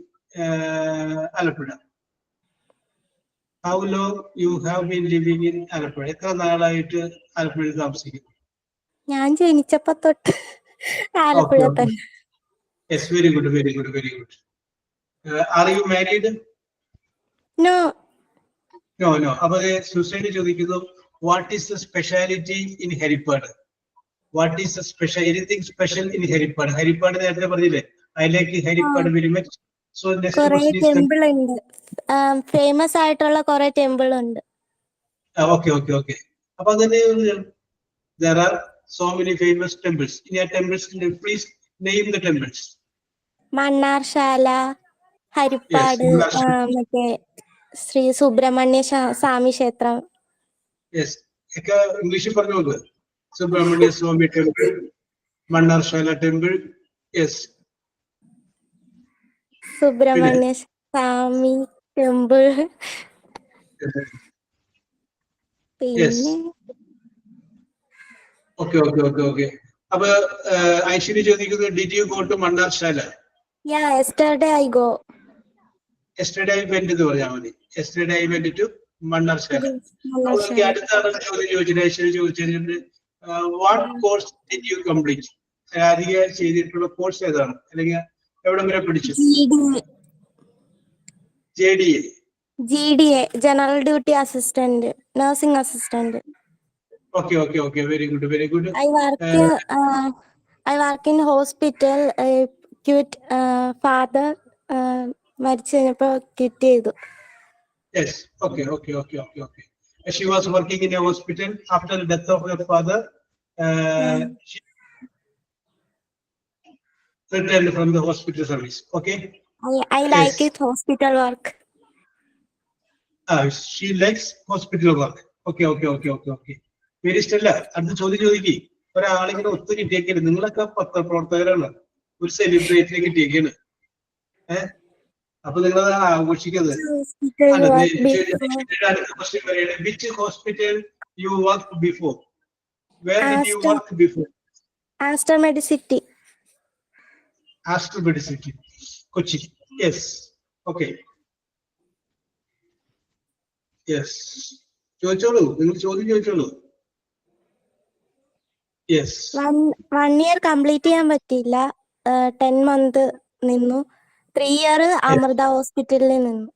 Alappuzha? എത്ര നാളായിട്ട് ആലപ്പുഴ താമസിക്കുന്നു? ഞാൻ ജനിച്ചപ്പോ തൊട്ട് ആലപ്പുഴ തന്നെ. Yes, very good. Are you married? No. അപ്പൊ suicide ചോദിക്കുന്നു, what is the speciality in Haripad? Anything special in Haripad? Haripad നേരത്തെ പറഞ്ഞില്ലേ, I like Haripad very much. So next question is temple ഉണ്ട്, ഫേമസ് ആയിട്ടുള്ള കുറെ ടെമ്പിൾ ഉണ്ട്. Okay. അപ്പൊ അതിന് there are so many famous temples. In your temples, please name the temples. Mannarasala, Harippad, മറ്റേ ശ്രീ സുബ്രഹ്മണ്യ സ്വാമി ക്ഷേത്രം. യെസ്, ഒക്കെ ഇംഗ്ലീഷിൽ പറഞ്ഞോളൂ. Subrahmanya Swamy temple, Mannarasala temple. Yes, Subrahmanya Swamy temple. പിന്നെ ഓക്കെ. അപ്പൊ ഐശ്വര്യ ചോദിക്കുന്നത്, did you go to Mannarasala? Yeah, yesterday I go. Yesterday I went to പറഞ്ഞാൽ മതി. Yesterday I went to Mannarasala. അടുത്താണ് ചോദ്യം ചോദിച്ചത്. ഐശ്വര്യ ചോദിച്ചിട്ടുണ്ട്, what course did you complete? Radhika ചെയ്തിട്ടുള്ള കോഴ്സ് ഏതാണ്, അല്ലെങ്കിൽ എവിടെ വരെ പഠിച്ചു? GDA, General Duty Assistant, Nursing Assistant. Okay. Very good. I work in hospital. Quit father മരിച്ചു കഴിഞ്ഞപ്പോ quit ചെയ്തു. Yes, okay. She was working in a hospital after the death of her father. returned from the hospital service. Okay. I like Yes. it hospital work. She likes hospital work. Okay. Very Stella. അടുത്ത ചോദ്യം ചോദിക്കി ഒരാളിങ്ങനെ ഒത്തിരി കിട്ടിയേക്കരുത്. നിങ്ങളൊക്കെ പത്രപ്രവർത്തകരാണ്, ഒരു സെലിബ്രിറ്റിയെ കിട്ടിയേക്കാണ്. അപ്പൊ നിങ്ങൾ ആഘോഷിക്കുന്നത്. Hospital work before. Which hospital you worked before? Where did you Aster. work before? Aster Medicity. Aster Medicity, Kochi. Yes. Okay. Yes. ചോദിച്ചോളൂ, നിങ്ങൾ ചോദ്യം ചോദിച്ചോളൂ. Yes. 1 year complete ചെയ്യാൻ പറ്റിയില്ല. 10 month നിന്നു. 3 year അമൃത ഹോസ്പിറ്റലിൽ നിന്നു.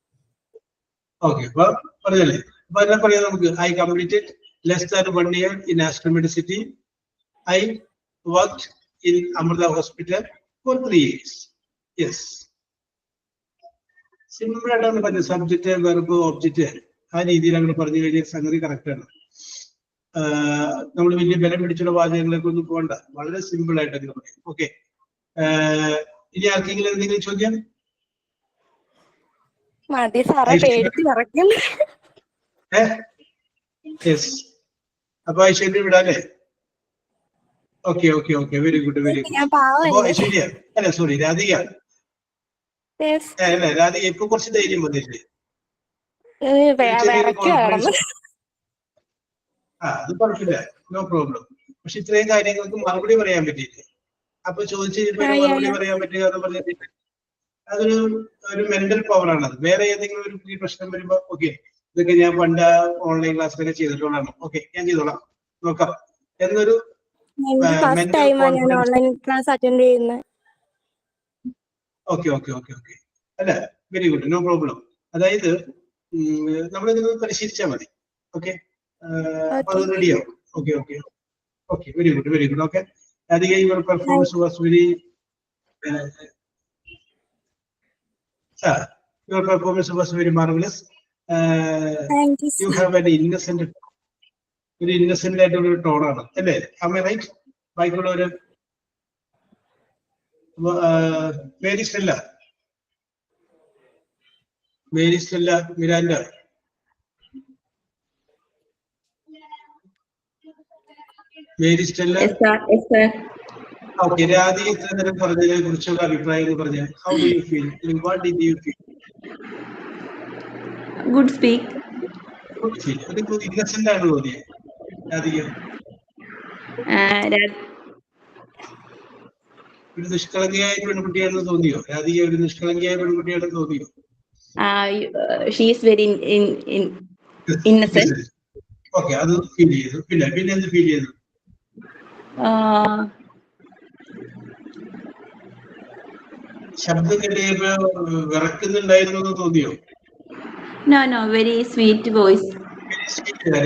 Okay. അപ്പൊ പറഞ്ഞല്ലേ, അപ്പൊ എന്നാ പറയാം നമുക്ക്? I completed less than 1 year in Aster Medicity. I worked in Amrita Hospital for 3 years. Yes. Simple ആയിട്ടാണ് പറഞ്ഞത്. സബ്ജക്റ്റ്, വെർബ്, ഒബ്ജക്റ്റ് ആ രീതിയിൽ അങ്ങനെ പറഞ്ഞു കഴിഞ്ഞാൽ സംഗതി കറക്റ്റ് ആണ്. നമ്മൾ വലിയ ബലം പിടിച്ചുള്ള വാചകങ്ങളിലേക്ക് ഒന്നും പോകണ്ട, വളരെ സിമ്പിൾ ആയിട്ട് അങ്ങനെ പറയും. ഓക്കെ. ഇനി ആർക്കെങ്കിലും എന്തെങ്കിലും ചോദ്യം? മതി സാറേ, പേടിച്ച് വിറയ്ക്കുന്നു. യെസ്. അപ്പൊ ഐശ്വര്യ വിടാല്ലേ? ഓക്കെ. Very good. ഞാൻ അപ്പൊ പാവല്ലേ. ഐശ്വര്യ അല്ല, സോറി, രാധിക. Yes. അല്ല, രാധിക ഇപ്പൊ കുറച്ച് ധൈര്യം വന്നില്ലേ? വിറയ്ക്ക് കിടന്നു. അത് കുഴപ്പമില്ല, നോ പ്രോബ്ലം. പക്ഷെ ഇത്രയും കാര്യങ്ങൾക്ക് മറുപടി പറയാൻ പറ്റിയില്ലേ? അപ്പൊ ചോദിച്ചു മറുപടി പറയാൻ പറ്റുക എന്ന് പറഞ്ഞിട്ട് അതൊരു മെന്റൽ പവർ ആണ്. അത് വേറെ ഏതെങ്കിലും ഒരു പ്രശ്നം വരുമ്പോ ഓക്കെ, ഇതൊക്കെ ഞാൻ പണ്ട് ഓൺലൈൻ ക്ലാസ്സിലൊക്കെ ചെയ്തിട്ടുള്ളതാണ്, ഓക്കെ ഞാൻ ചെയ്തോളാം, നോക്കാം എന്നൊരു ഫസ്റ്റ് ടൈമാണ് ഞാൻ ഓൺലൈൻ ക്ലാസ് അറ്റൻഡ് ചെയ്യുന്നത്. ഓക്കെ. അല്ല, വെരി ഗുഡ്, നോ പ്രോബ്ലം. അതായത് നമ്മളിത് പരിശീലിച്ചാൽ മതി. ഓക്കെ. അപ്പൊ അത് റെഡിയാവും. Okay. Very good. Okay. Radhika, your performance was very your performance was very marvelous. Thank you. You have an innocent, very innocent ആയിട്ടുള്ള ടോണാണ് അല്ലേ? Am I right? ബാക്കിയുള്ളവര് Mary Stella, Miranda. Mary Stella. Okay. Radhika ഇത്ര നേരം പറഞ്ഞതിനെ കുറിച്ചുള്ള അഭിപ്രായങ്ങൾ പറഞ്ഞാൽ how do you feel? What did you feel? Good speak. Good feel. അതൊക്കെ innocent ആണ് തോന്നിയത് രാധിക. ഒരു നിഷ്കളങ്കയായ പെൺകുട്ടിയാണെന്ന് തോന്നിയോ രാധിക? ഒരു നിഷ്കളങ്കയായ പെൺകുട്ടിയാണെന്ന് തോന്നിയോ? She is very innocent. Okay, അത് ഫീൽ ചെയ്തു. പിന്നെ എന്ത് ഫീൽ ചെയ്തു? ശബ്ദം കേട്ടപ്പോ വിറക്കുന്നുണ്ടായിരുന്നു എന്ന് തോന്നിയോ? No, very sweet voice.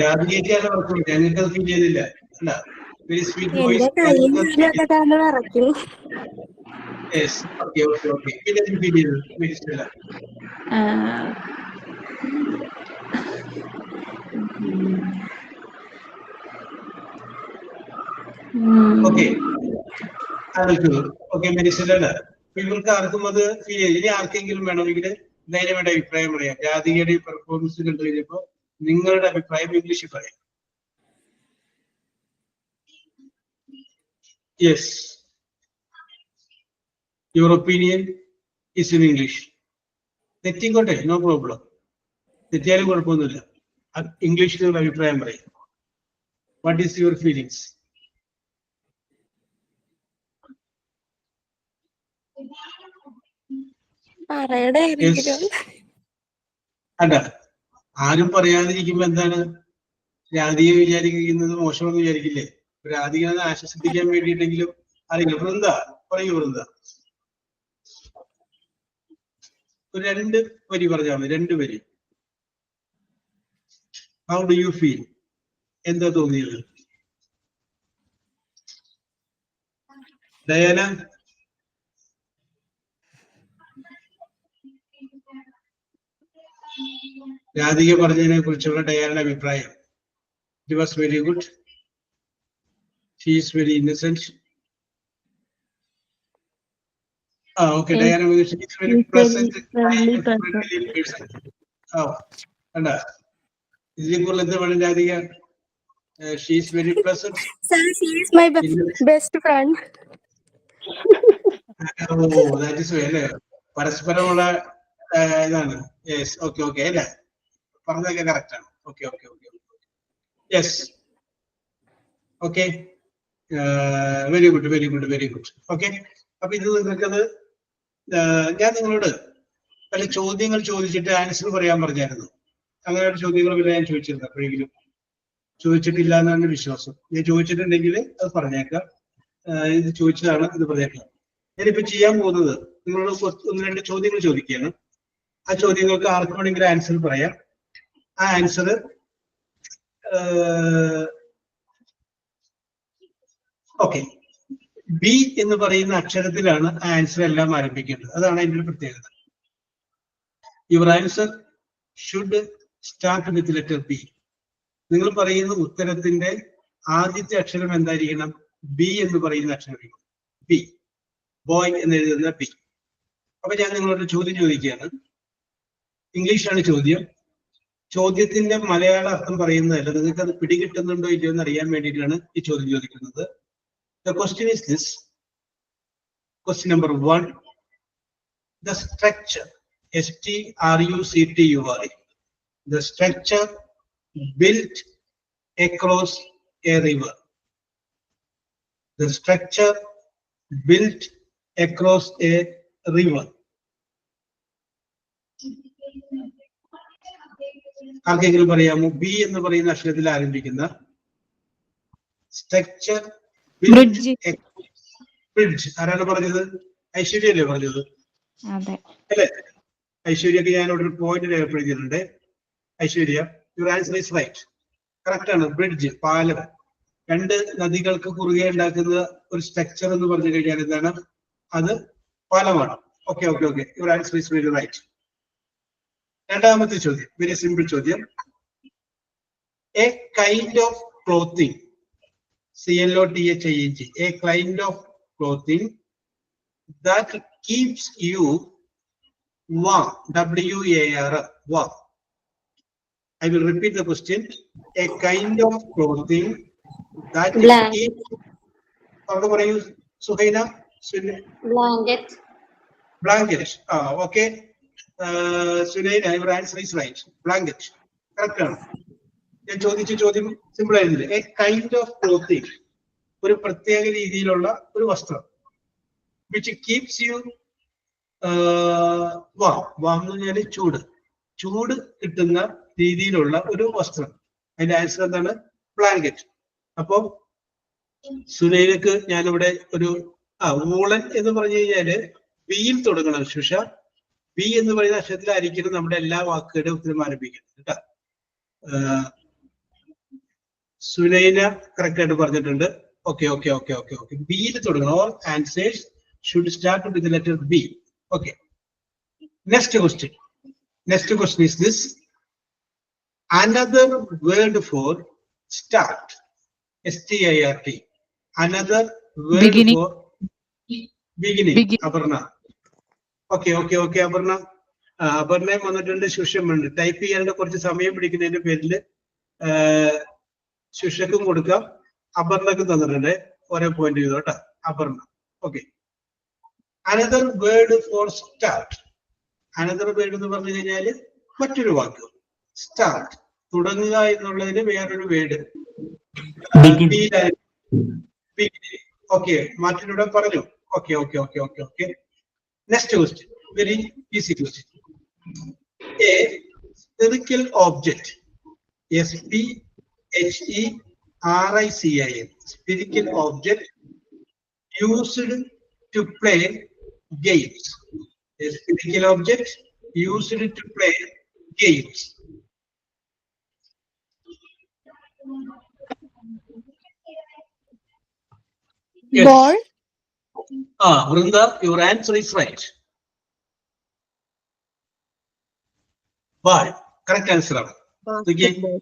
രാധികയ്ക്കാണ് വിറക്കും, ഞങ്ങൾക്ക് അത് ഫീൽ ചെയ്തില്ല. അല്ല, വെരി സ്വീറ്റ് വോയിസ്. ഓക്കെ. പിന്നെ എന്ത് ഫീൽ ചെയ്തു? ഓക്കെ. ഓക്കെ, മെരിസ്റ്റല്ല. ഇവർക്ക് ആർക്കും അത് ഫീൽ ചെയ്തു. ഇനി ആർക്കെങ്കിലും വേണമെങ്കിൽ ധൈര്യമായിട്ട് അഭിപ്രായം പറയാം. രാധികയുടെ പെർഫോമൻസ് കണ്ടു കഴിഞ്ഞപ്പോ നിങ്ങളുടെ അഭിപ്രായം ഇംഗ്ലീഷിൽ പറയാം. Yes, your opinion is in English. തെറ്റിക്കോട്ടെ, നോ പ്രോബ്ലം. തെറ്റിയാലും കുഴപ്പമൊന്നുമില്ല. ഇംഗ്ലീഷിൽ ഒരു അഭിപ്രായം പറയും. What is your feelings? അല്ല, ആരും പറയാതിരിക്കുമ്പോ എന്താണ് രാധിക വിചാരിക്കുന്നത്? മോശമെന്ന് വിചാരിക്കില്ലേ? രാധികനെ ആശ്വസിപ്പിക്കാൻ വേണ്ടിയിട്ടെങ്കിലും അറിയില്ല. വൃന്ദ പറയൂ. വൃന്ദ ഒരു 2 വരി പറഞ്ഞാൽ മതി. 2 വരി. How do you feel? എന്താ തോന്നിയത്? ഡയാന? രാധിക പറഞ്ഞതിനെ കുറിച്ചുള്ള ഡയാനയുടെ അഭിപ്രായം. It was very good. She is very innocent. Okay, Diana, she is very She's present, very kind, friendly friendly person. And is it good? She is very pleasant. Sir, she is my best friend. Oh, that is well. പരസ്പരമുള്ള ഇതാണ്. Yes, okay, അല്ലേ? പറഞ്ഞതൊക്കെ correct ആണ്. Okay. Yes. Okay. Very good. Okay. അപ്പൊ ഇത് നിങ്ങൾക്കത് ഞാൻ നിങ്ങളോട് പല ചോദ്യങ്ങൾ ചോദിച്ചിട്ട് ആൻസർ പറയാൻ പറഞ്ഞായിരുന്നു. അങ്ങനെയുള്ള ചോദ്യങ്ങൾ പിന്നെ ഞാൻ ചോദിച്ചിരുന്നു. എപ്പോഴെങ്കിലും ചോദിച്ചിട്ടില്ല എന്നാണ് വിശ്വാസം. ഞാൻ ചോദിച്ചിട്ടുണ്ടെങ്കിൽ അത് പറഞ്ഞേക്കാം. ഇത് ചോദിച്ചതാണ്, ഇത് പറഞ്ഞേക്കാം. ഞാനിപ്പോ ചെയ്യാൻ പോകുന്നത് നിങ്ങളോട് 1-2 ചോദ്യങ്ങൾ ചോദിക്കുകയാണ്. ആ ചോദ്യങ്ങൾക്ക് ആർക്ക് വേണമെങ്കിലും ആൻസർ പറയാം. ആ ആൻസർ ഓക്കെ, ബി എന്ന് പറയുന്ന അക്ഷരത്തിലാണ് ആ ആൻസർ എല്ലാം ആരംഭിക്കേണ്ടത്. അതാണ് അതിന്റെ ഒരു പ്രത്യേകത. Your answer should start with letter B. നിങ്ങൾ പറയുന്ന ഉത്തരത്തിന്റെ ആദ്യത്തെ അക്ഷരം എന്തായിരിക്കണം? ബി എന്ന് പറയുന്ന അക്ഷരം. ബി, ബോയ് എന്ന് എഴുതുന്ന ബി. അപ്പൊ ഞാൻ നിങ്ങളോട് ചോദ്യം ചോദിക്കുകയാണ്. ഇംഗ്ലീഷാണ് ചോദ്യം. ചോദ്യത്തിന്റെ മലയാള അർത്ഥം പറയുന്നതല്ല, നിങ്ങൾക്ക് അത് പിടികിട്ടുന്നുണ്ടോ ഇല്ലയോ എന്ന് അറിയാൻ വേണ്ടിയിട്ടാണ് ഈ ചോദ്യം ചോദിക്കുന്നത്. The question is this. Question number 1. The structure, structure, the structure built across a river. The structure built across a river. ആർക്കെങ്കിലും പറയാമോ? ബി എന്ന് പറയുന്ന അക്ഷരത്തിൽ ആരംഭിക്കുന്ന സ്ട്രക്ചർ ബ്രിഡ്ജ്. ബ്രിഡ്ജ്. ആരാണ് പറഞ്ഞത്? ഐശ്വര്യ അല്ലേ പറഞ്ഞത്? അതെ അല്ലേ? ഐശ്വര്യക്ക് ഞാൻ ഇവിടെ ഒരു പോയിന്റ് രേഖപ്പെടുത്തിയിട്ടുണ്ട്. Aishwarya, your answer is right. Correct ആണ്. ബ്രിഡ്ജ്, പാലം. 2 നദികൾക്ക് കുറുകെ ഉണ്ടാക്കുന്ന ഒരു സ്ട്രക്ചർ എന്ന് പറഞ്ഞു കഴിഞ്ഞാൽ എന്താണ്? അത് പാലമാണ്. Okay. Your answer is very right. രണ്ടാമത്തെ ചോദ്യം, വെരി സിമ്പിൾ ചോദ്യം. A kind of clothing, CLOTHING, a kind of clothing that keeps you warm, WAR, warm. I will repeat the question. A kind of clothing that keeps, Suhaina? Blanket. Okay. Suhaina, your answer is right. Blanket. Correct. ഞാൻ ചോദിച്ച ചോദ്യം simple ആയിരുന്നില്ല. A kind of clothing, ഒരു പ്രത്യേക രീതിയിലുള്ള ഒരു വസ്ത്രം. Which keeps you warm എന്ന് പറഞ്ഞാൽ ചൂട് കിട്ടുന്ന രീതിയിലുള്ള ഒരു വസ്ത്രം. അതിന്റെ ആൻസർ എന്താണ്? ബ്ലാങ്കറ്റ്. അപ്പൊ സുനൈനക്ക് ഞാനിവിടെ ഒരു വൂളൻ എന്ന് പറഞ്ഞു കഴിഞ്ഞാല് ബിയിൽ തുടങ്ങണം. ശുഷ, ബി എന്ന് പറയുന്ന അക്ഷരത്തിലായിരിക്കണം നമ്മുടെ എല്ലാ വാക്കുകളുടെ ഉത്തരം ആരംഭിക്കുന്നത് കേട്ടോ. സുനൈന കറക്റ്റ് ആയിട്ട് പറഞ്ഞിട്ടുണ്ട്. ഓക്കെ. ബിയിൽ തുടങ്ങണം. All answers should start with letter B. Okay. Next question is this. Another word for start, STIRT. Another word Beginning. for beginning. Aparna. Okay. Aparna. Aparna വന്നിട്ടുണ്ട്. ശുഷ്യമുണ്ട്. ടൈപ്പ് ചെയ്യാനുള്ള കുറച്ച് സമയം പിടിക്കുന്നതിന്റെ പേരിൽ ശുഷ്യക്കും കൊടുക്കാം, അപർണക്കും തന്നിട്ടുണ്ട്. ഓരോ പോയിന്റ് ചെയ്തു കേട്ടോ. Aparna. Okay. Another word for start. Another word എന്ന് പറഞ്ഞു കഴിഞ്ഞാല് മറ്റൊരു വാക്ക്. സ്റ്റാർട്ട്, തുടങ്ങുക എന്നുള്ളതിന് വേറൊരു വേർഡ്. ഓക്കെ, മാറ്റിലൂടെ പറഞ്ഞു. Okay. Next question, very easy question. A spherical object, SPHERICIL, spherical object used to play games. A spherical object used to play games. Yes. Ball. Vrinda, your answer is right. Ball, correct answer. Basketball.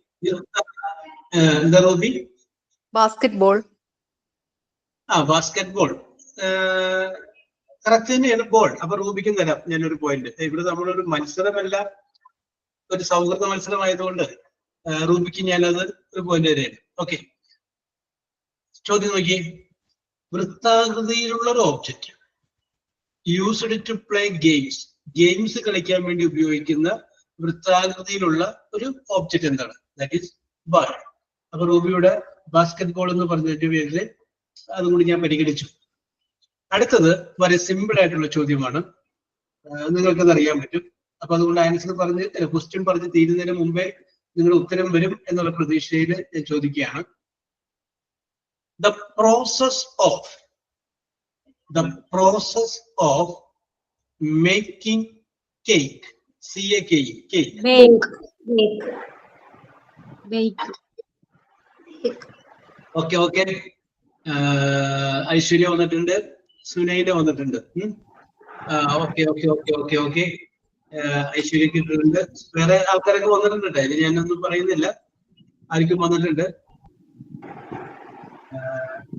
There will be Basketball. basketball. Correct തന്നെയാണ് ball. അപ്പൊ റൂബിക്കും തരാം ഞാനൊരു point. ഇവിടെ നമ്മളൊരു മത്സരമല്ല, ഒരു സൗഹൃദ മത്സരമായതുകൊണ്ട് റൂബിക്ക് ഞാനത് ഒരു പോയിന്റ് തരെയാണ്. ഓക്കെ, ചോദ്യം നോക്കി. വൃത്താകൃതിയിലുള്ള ഒരു object used to play games. Games കളിക്കാൻ വേണ്ടി ഉപയോഗിക്കുന്ന വൃത്താകൃതിയിലുള്ള ഒരു ഓബ്ജക്റ്റ് എന്താണ്? That is ball. അപ്പൊ റൂബിയുടെ ബാസ്കറ്റ് ബോൾ എന്ന് പറഞ്ഞതിന്റെ പേരില് അതുകൊണ്ട് ഞാൻ പരിഗണിച്ചു. അടുത്തത് വളരെ സിമ്പിൾ ആയിട്ടുള്ള ചോദ്യമാണ്, നിങ്ങൾക്കത് അറിയാൻ പറ്റും. അപ്പൊ അതുകൊണ്ട് ആൻസർ പറഞ്ഞ് ക്വസ്റ്റ്യൻ പറഞ്ഞ് തീരുന്നതിന് മുമ്പേ നിങ്ങളുടെ ഉത്തരം വരും എന്നുള്ള പ്രതീക്ഷയിൽ ഞാൻ ചോദിക്കുകയാണ്. The process of making cake. C-A-K-E, cake. Bake. Okay. Aishwarya വന്നിട്ടുണ്ട്, സുനൈന വന്നിട്ടുണ്ട്. ഓക്കെ. ഐശ്വര്യക്ക് ഇട്ടിട്ടുണ്ട്. വേറെ ആൾക്കാരൊക്കെ വന്നിട്ടുണ്ട്, അതിൽ ഞാനൊന്നും പറയുന്നില്ല, ആർക്കും വന്നിട്ടുണ്ട്.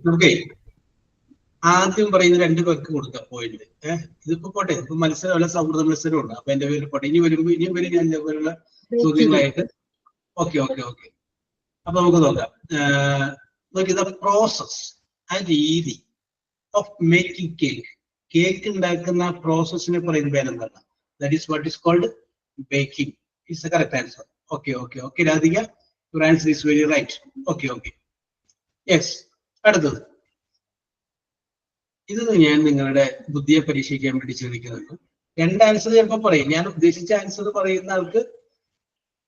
നമുക്കേ ആദ്യം പറയുന്ന 2 പേർക്ക് കൊടുക്കാം പോയിന്റ്. ഇതിപ്പോ പോട്ടെ, ഇപ്പൊ മത്സരമല്ല, സൗഹൃദ മത്സരമുണ്ട്. അപ്പൊ എന്റെ പേര് പോട്ടെ. ഇനിയും വരും ഞാൻ ഇതേപോലുള്ള ചോദ്യങ്ങളായിട്ട്. ഓക്കെ. അപ്പൊ നമുക്ക് നോക്കാം. നോക്കി, ദ പ്രോസസ്, ആ രീതി ഓഫ് മേക്കിംഗ് കേക്ക്. കേക്ക് ഉണ്ടാക്കുന്ന പ്രോസസ്സിനെ പറയുന്ന പേരെന്താണ്? That is what is called baking. Is the correct answer. Okay Radhika, your answer is very right. Okay. Yes. അടുത്തത്, ഇത് ഞാൻ നിങ്ങളുടെ ബുദ്ധിയെ പരീക്ഷിക്കാൻ വേണ്ടി ചോദിക്കുന്നുണ്ട്. 2 ആൻസർ ചിലപ്പോൾ പറയും. ഞാൻ ഉദ്ദേശിച്ച ആൻസർ പറയുന്ന ആൾക്ക്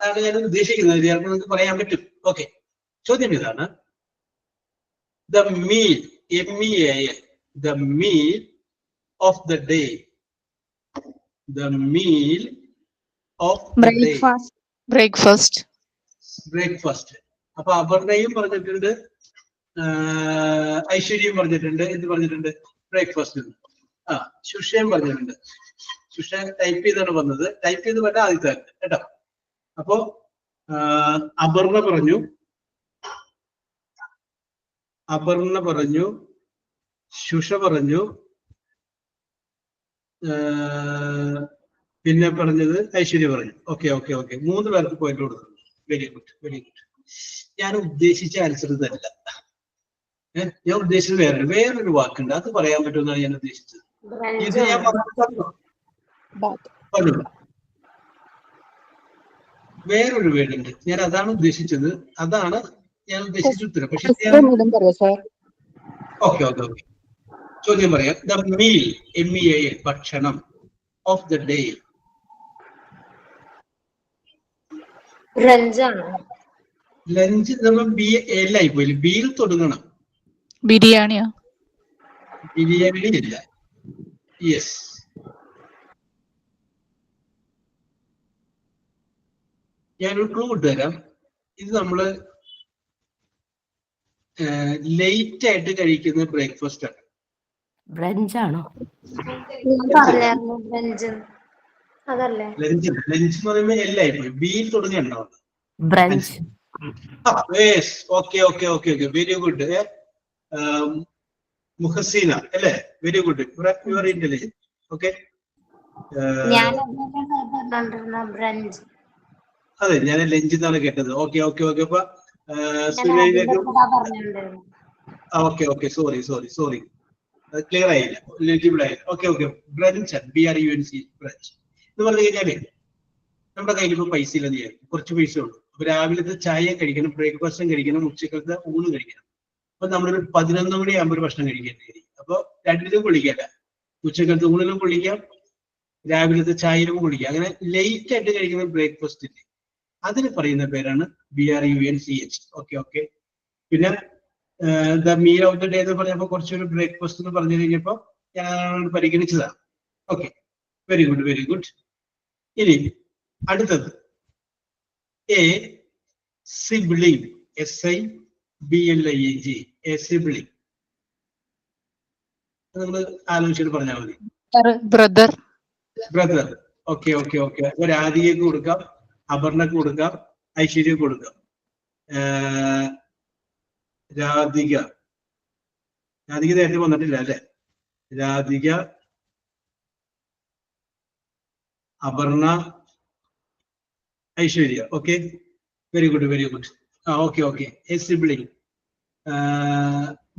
ആണ് ഞാൻ ഉദ്ദേശിക്കുന്നത്. ചിലപ്പോൾ നിങ്ങൾക്ക് പറയാൻ പറ്റും. ഓക്കെ, ചോദ്യം ഇതാണ്. The meal, MEAL, the meal of the day. The meal of breakfast. അപ്പൊ അപർണയും പറഞ്ഞിട്ടുണ്ട്, ഐശ്വര്യം പറഞ്ഞിട്ടുണ്ട്. എന്ത് പറഞ്ഞിട്ടുണ്ട്? ബ്രേക്ക്ഫാസ്റ്റ്. ശുഷയും പറഞ്ഞിട്ടുണ്ട്. ശുഷ ടൈപ്പ് ചെയ്താണ് വന്നത്. ടൈപ്പ് ചെയ്ത് പറഞ്ഞ ആദ്യത്തെ കേട്ടോ. അപ്പോ അപർണ പറഞ്ഞു, ശുഷ പറഞ്ഞു, പിന്നെ പറഞ്ഞത് ഐശ്വര്യ പറഞ്ഞു. ഓക്കെ. 3 പേർക്ക് പോയിന്റ് കൊടുത്തു. Very good. ഞാൻ ഉദ്ദേശിച്ച ആൻസർ ഇതല്ല. ഞാൻ ഉദ്ദേശിച്ചത് വേറൊരു വാക്കുണ്ട്, അത് പറയാൻ പറ്റുമെന്നാണ് ഞാൻ ഉദ്ദേശിച്ചത്. ഇത് ഞാൻ പറഞ്ഞു. വേറൊരു വേർഡുണ്ട്, ഞാൻ അതാണ് ഉദ്ദേശിച്ചത്. അതാണ് ഞാൻ ഉദ്ദേശിച്ച ഉത്തരം. പക്ഷെ ഓക്കെ. ചോദ്യം പറയാം. ദ മീൽ, MEAL, ഭക്ഷണം, ഓഫ് ദ ഡേ. ലഞ്ച് നമ്മൾ BAL ആയി പോയില്ല, ബിയിൽ തുടങ്ങണം. ബിരിയാണിയോ? ബിരിയാണി ഇല്ല. യെസ്. ഞാനൊരു ക്ലൂ ഇട്ടുതരാം. ഇത് നമ്മള് ലേറ്റ് ആയിട്ട് കഴിക്കുന്ന ബ്രേക്ക്ഫാസ്റ്റ് ആണ്. ബ്രഞ്ച് ആണോ? ലഞ്ച് എന്ന് പറയുമ്പോൾ എല്ലായി പോയി, ബിയിൽ തുടങ്ങിയുണ്ടോ? Brunch. Okay. Very good. Muhseena അല്ലേ? Very good. You are intelligent. Okay. അതെ, ഞാൻ ലഞ്ച് എന്നാണ് കേട്ടത്. ഓക്കെ. അപ്പൊ ഓക്കെ. സോറി, ക്ലിയർ ആയില്ല, ലെജിബിൾ ആയില്ല. ഓക്കെ. ബ്രഞ്ച്, BRUNC, ബ്രഞ്ച് എന്ന് പറഞ്ഞു കഴിഞ്ഞാല് നമ്മുടെ കയ്യിൽ ഇപ്പൊ പൈസ ഇല്ലെന്ന് വിചാരിക്കും, കുറച്ച് പൈസ ഉള്ളൂ. അപ്പൊ രാവിലത്തെ ചായ കഴിക്കണം, ബ്രേക്ക്ഫാസ്റ്റും കഴിക്കണം, ഉച്ചക്കലത്തെ ഊണ് കഴിക്കണം. അപ്പൊ നമ്മളൊരു 11 മണിയാകുമ്പോൾ ഒരു ഭക്ഷണം കഴിക്കേണ്ടി വരും. അപ്പൊ രണ്ടിലും കൊള്ളിക്കല്ല, ഉച്ചക്കലത്തെ ഊണിലും കൊള്ളിക്കാം, രാവിലത്തെ ചായയിലും കൊള്ളിക്കാം. അങ്ങനെ ലേറ്റ് ആയിട്ട് കഴിക്കുന്ന ബ്രേക്ക്ഫാസ്റ്റ് ഇല്ലേ, അതിന് പറയുന്ന പേരാണ് BRUNCH. ഓക്കെ. പിന്നെ the meal of the day എന്ന് പറഞ്ഞപ്പോ കുറച്ചൊരു ബ്രേക്ക്ഫാസ്റ്റ് എന്ന് പറഞ്ഞു കഴിഞ്ഞപ്പോ ഞാൻ പരിഗണിച്ചതാണ്. Okay, very good. ഇനി അടുത്തത്, A sibling, SIBLING, A sibling. നമ്മൾ ആലോചിച്ചിട്ട് പറഞ്ഞാൽ മതി. ബ്രദർ. ഓക്കെ. അപ്പൊ രാധികയ്ക്ക് കൊടുക്കാം, അപർണക്ക് കൊടുക്കാം, ഐശ്വര്യക്ക് കൊടുക്കാം. രാധിക നേരത്തെ വന്നിട്ടില്ല അല്ലെ? Radhika, Aparna, Aishwarya. Okay, very good, very good. Okay. A sibling.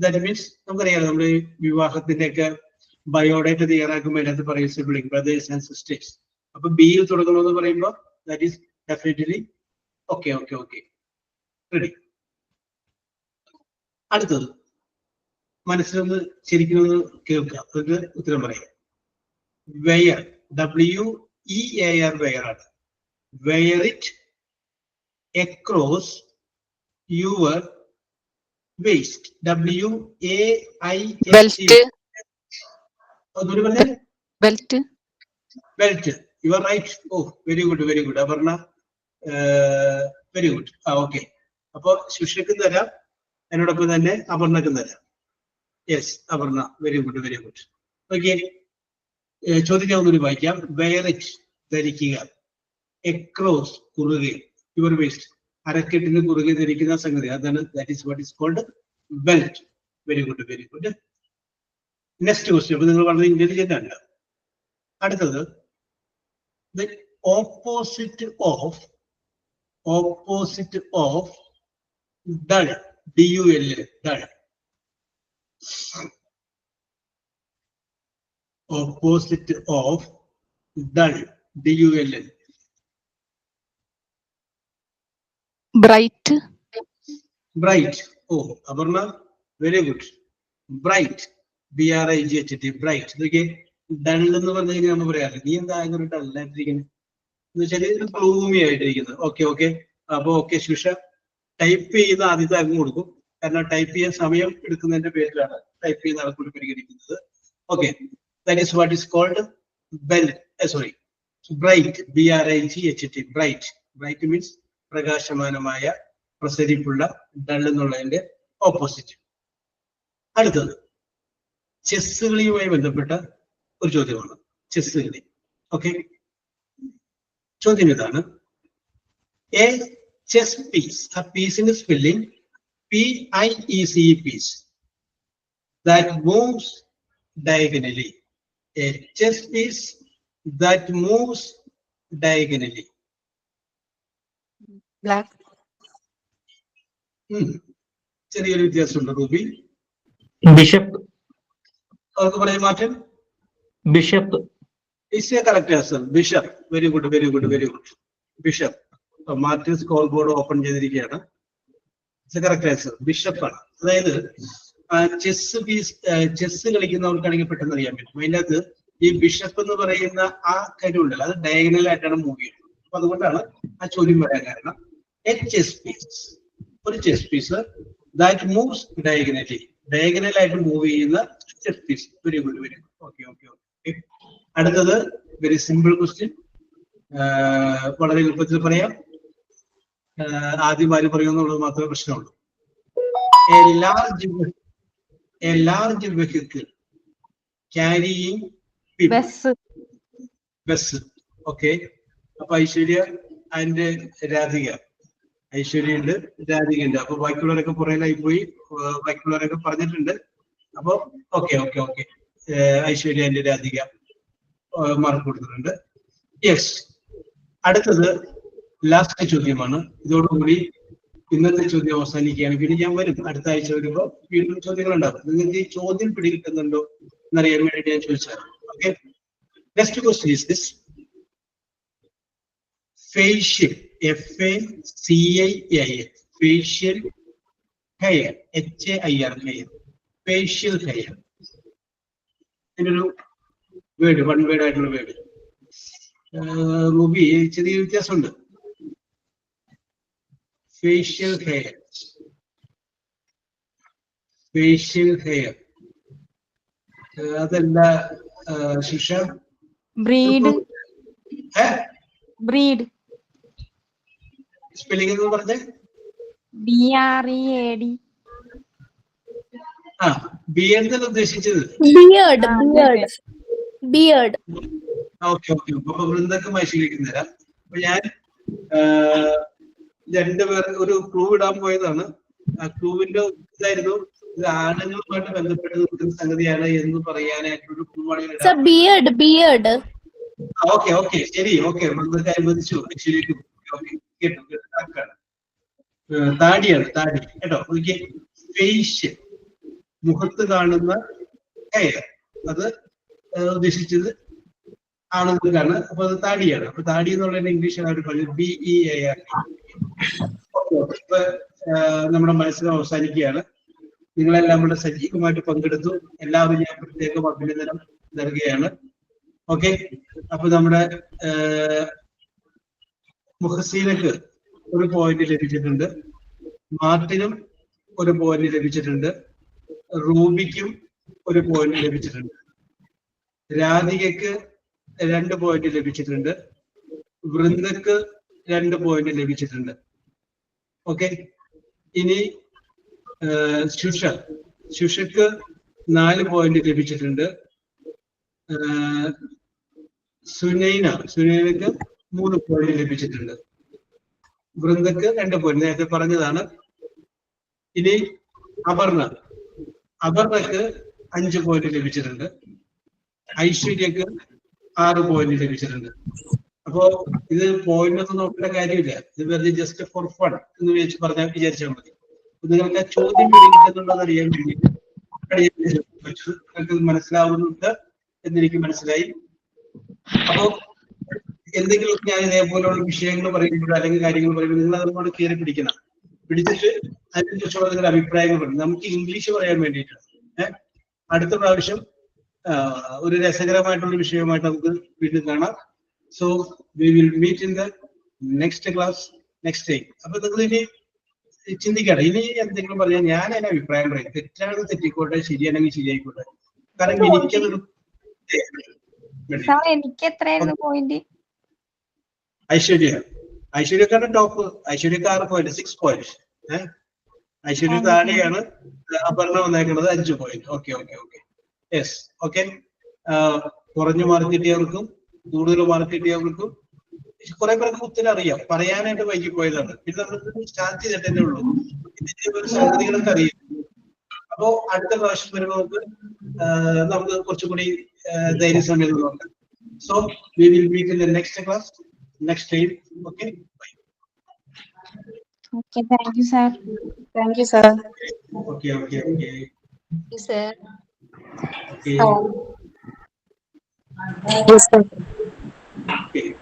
That means നമുക്കറിയാം നമ്മുടെ വിവാഹത്തിന്റെയൊക്കെ ബയോഡേറ്റ തയ്യാറാക്കുമ്പോൾ അതിനകത്ത് പറയും സിബ്ലിംഗ്, ബ്രദേഴ്സ് ആൻഡ് സിസ്റ്റേഴ്സ്. അപ്പൊ ബിയിൽ തുടങ്ങണമെന്ന് പറയുമ്പോൾ that is definitely okay ready. അടുത്തത് മനസ്സിലൊന്ന് ശരിക്കും ഒന്ന് കേൾക്കുക, അതിന് ഉത്തരം പറയാം. വെയർ, WEAR, വെയർ ആണ്. Wear it across your waist, WAIST. Belt. You are right. Oh, very good. Aparna, very good. Okay. അപ്പൊ ശിക്ഷയ്ക്കും തരാം, എന്നോടൊപ്പം തന്നെ അപർണക്കും തരാം. Yes Aparna, very good. Okay, ചോദ്യം ഞാൻ ഒന്നുകൂടി വായിക്കാം. വെയർ ഇറ്റ്, ധരിക്കുക. എക്രോസ്, കുറുകെ. യുവർ വേസ്റ്റ്, അരക്കെട്ടിന് കുറുകെ ധരിക്കുന്ന സംഗതി, അതാണ് that is what is called belt. Very good. Next question. അപ്പൊ നിങ്ങൾ വളരെ ഇന്റലിജന്റ് ആണ്. അടുത്തത് the opposite of dull, DUL, dull. Opposite of dull, DULL. Bright. Oh, Aparna, very good. Bright, BRIGHT, bright. Okay, dull എന്ന് പറഞ്ഞു കഴിഞ്ഞാൽ നമ്മൾ പറയാറില്ല, നീ എന്താ അങ്ങനെ ഡല്ലായിട്ടിരിക്കുന്നത് എന്ന് വെച്ചാൽ ഗ്ലൂമി ആയിട്ടിരിക്കുന്നത്. ഓക്കെ. അപ്പൊ ശിക്ഷ ടൈപ്പ് ചെയ്യുന്ന ആദ്യത്തെ അംഗം കൊടുക്കും, കാരണം ടൈപ്പ് ചെയ്യാൻ സമയം എടുക്കുന്നതിന്റെ പേരിലാണ് ടൈപ്പ് ചെയ്യുന്ന ആൾ കൂടി പരിഗണിക്കുന്നത്. Okay, that is what is called bright, BRIGHT, bright means പ്രകാശമാനമായ, പ്രസരിപ്പുള്ള. ഡൾ എന്നുള്ളതിന്റെ ഓപ്പോസിറ്റ്. അടുത്തത് ചെസ്സുകളിയുമായി ബന്ധപ്പെട്ട ഒരു ചോദ്യമാണ്. ചെസ് കളി. ഓക്കെ, ചോദ്യം ഇതാണ്. എ ചെസ് പീസ്, ആ പീസിന്റെ spelling PIECE, piece, that moves diagonally. A chess piece that moves diagonally. Black. ചെറിയൊരു വ്യത്യാസമുണ്ട്. Ruby, bishop. അവർക്ക് പറയാൻ മാറ്റം. Bishop is a correct answer. Bishop. Very good. Bishop. Martin scoreboard open ചെയ്തിരിക്കുകയാണ്. It's a correct answer. Bishop ആണ്. അതായത് chess കളിക്കുന്നവർക്കാണെങ്കിൽ പെട്ടെന്ന് അറിയാൻ പറ്റും. അതിനകത്ത് ഈ ബിഷപ്പ് എന്ന് പറയുന്ന ആ കാര്യമുണ്ടല്ലോ, അത് ഡയഗണൽ ആയിട്ടാണ് മൂവ് ചെയ്യുന്നത്. അപ്പൊ അതുകൊണ്ടാണ് ആ ചോദ്യം വരാൻ കാരണം. എ ചെസ് പീസ്, ഒരു chess piece that moves diagonal ആയിട്ട് മൂവ് ചെയ്യുന്ന chess piece. Very good. Okay. അടുത്തത് വെരി സിമ്പിൾ ക്വസ്റ്റ്യൻ, വളരെ എളുപ്പത്തിൽ പറയാം. ആദ്യം ആര് പറയുമെന്നുള്ളത് മാത്രമേ പ്രശ്നമുള്ളൂ. A large vehicle carrying people. Bus. Okay, അപ്പൊ ഐശ്വര്യ ആൻഡ് രാധിക. ഐശ്വര്യ ഉണ്ട്, രാധിക ഉണ്ട്. അപ്പൊ ബാക്കിയുള്ളവരൊക്കെ പുറകിലായി പോയി, ബാക്കിയുള്ളവരൊക്കെ പറഞ്ഞിട്ടുണ്ട്. അപ്പൊ okay. Aishwarya and Radhika mark കൊടുത്തിട്ടുണ്ട്. യെസ്. അടുത്തത് ലാസ്റ്റ് ചോദ്യമാണ്. ഇതോടുകൂടി ഇന്നത്തെ ചോദ്യം അവസാനിക്കുകയാണ്. പിന്നെ ഞാൻ വരും, അടുത്ത ആഴ്ച വരുമ്പോ വീണ്ടും ചോദ്യങ്ങൾ ഉണ്ടാകും. നിങ്ങൾക്ക് ഈ ചോദ്യം പിടികിട്ടുന്നുണ്ടോ എന്നറിയാൻ വേണ്ടിയിട്ട് ഞാൻ ചോദിച്ചത്. Okay, next question is this. Facial, FACIAL, facial hair, HAIR, hair. Facial hair എന്നൊരു വേർഡ്, വൺ വേർഡ് ആയിട്ടുള്ള വേർഡ്. റൂബി, ചെറിയ വ്യത്യാസമുണ്ട്. ഫേഷ്യൽ ഹെയർ അതല്ല ശിക്ഷ. ബ്രീഡ്. സ്പെല്ലിംഗ് എന്ന് പറഞ്ഞേ. BREAD. ബിയർഡ് തന്നെ ഉദ്ദേശിച്ചത്. Beard. ഓക്കെ. അപ്പൊ വൃന്ദക്ക് മത്സരിക്കുന്നില്ല. അപ്പൊ ഞാൻ രണ്ടുപേർ ഒരു ക്ലൂ ഇടാൻ പോയതാണ്. ആ ക്ലൂവിന്റെ ഇതായിരുന്നു, ഇത് ആണുങ്ങളുമായിട്ട് ബന്ധപ്പെട്ട് നിൽക്കുന്ന സംഗതിയാണ് എന്ന് പറയാനായിട്ടൊരു ക്ലൂ ആണ്. Beard. ഓക്കെ ശരി ഓക്കെ നമുക്ക് അനുവദിച്ചു ശരിക്കും ഓക്കെ കേട്ടു കേട്ടു താടിയാണ് താടി കേട്ടോ ഓക്കെ ഫേഷ്യൽ മുഖത്ത് കാണുന്ന ഹെയർ അത് ഉദ്ദേശിച്ചത് ആണുങ്ങൾക്കാണ് അപ്പൊ അത് താടിയാണ് അപ്പൊ താടി എന്നുള്ളതിന്റെ ഇംഗ്ലീഷിൽ അവർ പറഞ്ഞു BEAR. ഇപ്പൊ നമ്മുടെ മത്സരം അവസാനിക്കുകയാണ്. നിങ്ങളെല്ലാം ഇവിടെ സജീവമായിട്ട് പങ്കെടുത്തു. എല്ലാവരും ഞാൻ പ്രത്യേകം അഭിനന്ദനം നൽകുകയാണ്. ഓക്കെ, അപ്പൊ നമ്മുടെ മുഹസീനക്ക് ഒരു പോയിന്റ് ലഭിച്ചിട്ടുണ്ട്, മാർട്ടിനും ഒരു പോയിന്റ് ലഭിച്ചിട്ടുണ്ട്, റൂബിക്കും ഒരു പോയിന്റ് ലഭിച്ചിട്ടുണ്ട്, രാധികക്ക് 2 പോയിന്റ് ലഭിച്ചിട്ടുണ്ട്, വൃന്ദക്ക് 2 പോയിന്റ് ലഭിച്ചിട്ടുണ്ട്. ഓക്കെ, ഇനി ശുഷക്ക് 4 പോയിന്റ് ലഭിച്ചിട്ടുണ്ട്, സുനൈനക്ക് 3 പോയിന്റ് ലഭിച്ചിട്ടുണ്ട്, വൃന്ദക്ക് 2 പോയിന്റ് നേരത്തെ പറഞ്ഞതാണ്. ഇനി അപർണക്ക് 5 പോയിന്റ് ലഭിച്ചിട്ടുണ്ട്, ഐശ്വര്യക്ക് 6 പോയിന്റ് ലഭിച്ചിട്ടുണ്ട്. അപ്പോ ഇത് പോയിന്റ് ഒന്നും നോക്കേണ്ട കാര്യമില്ല, ഇത് വെറുതെ ജസ്റ്റ് ഫോർ ഫൺ എന്ന് വിചാരിച്ചാൽ മതി. നിങ്ങൾക്ക് ചോദ്യം പിടിക്കുന്നുണ്ടോന്ന് അറിയാൻ വേണ്ടിയിട്ട് നിങ്ങൾക്ക് മനസ്സിലാവുന്നുണ്ട് എന്നെനിക്ക് മനസ്സിലായി. അപ്പോ എന്തെങ്കിലും ഞാൻ ഇതേപോലെയുള്ള വിഷയങ്ങൾ പറയുമ്പോൾ അല്ലെങ്കിൽ കാര്യങ്ങൾ പറയുമ്പോൾ നിങ്ങൾ അതുകൊണ്ട് കയറി പിടിച്ചിട്ട് അതിനെക്കുറിച്ചുള്ള നിങ്ങളുടെ അഭിപ്രായങ്ങൾ പറയും. നമുക്ക് ഇംഗ്ലീഷ് പറയാൻ വേണ്ടിയിട്ടാണ്. അടുത്ത പ്രാവശ്യം ഒരു രസകരമായിട്ടുള്ള വിഷയമായിട്ട് നമുക്ക് വീണ്ടും കാണാം. So we will meet in the next class next time. അപ്പൊ നിങ്ങൾ ഇനി ചിന്തിക്കണം, ഇനി എന്തെങ്കിലും പറഞ്ഞാൽ ഞാൻ അതിന്റെ അഭിപ്രായം പറയും. തെറ്റാണ് തെറ്റിക്കോട്ടെ, ശരിയാണെങ്കിൽ ശരിയായിക്കോട്ടെ. കാരണം എനിക്കതൊരു എനിക്ക് എത്രയായിരുന്നു പോയിന്റ്? ഐശ്വര്യക്കാരുടെ ടോപ്പ്, ഐശ്വര്യക്ക് 6 പോയിന്റ്, 6 പോയിന്റ്. ഐശ്വര്യ താഴെയാണ്, അപർണ വന്നേക്കുന്നത് 5 point. Okay okay okay yes okay. കുറഞ്ഞ മാർക്ക് കിട്ടിയവർക്കും കൂടുതൽ മാർക്ക് കിട്ടിയവർക്കും കുറെ പേർക്ക് ഉത്തരം അറിയാം, പറയാനായിട്ട് വൈകി പോയതാണ്. പിന്നെ നമ്മൾ സ്റ്റാർട്ട് ചെയ്തിട്ടേ ഉള്ളൂ, ഇതിന്റെ ഒരു സംഗതികളൊക്കെ അറിയാം. അപ്പോ അടുത്ത പ്രാവശ്യം വരുമ്പോൾ നമുക്ക് കുറച്ചുകൂടി ധൈര്യസമയം നോക്കാം. So we will meet in the next class next time. Okay bye. Okay, thank you, sir. Thank you, sir. Okay. Sir. Okay. Yes, sir. Okay.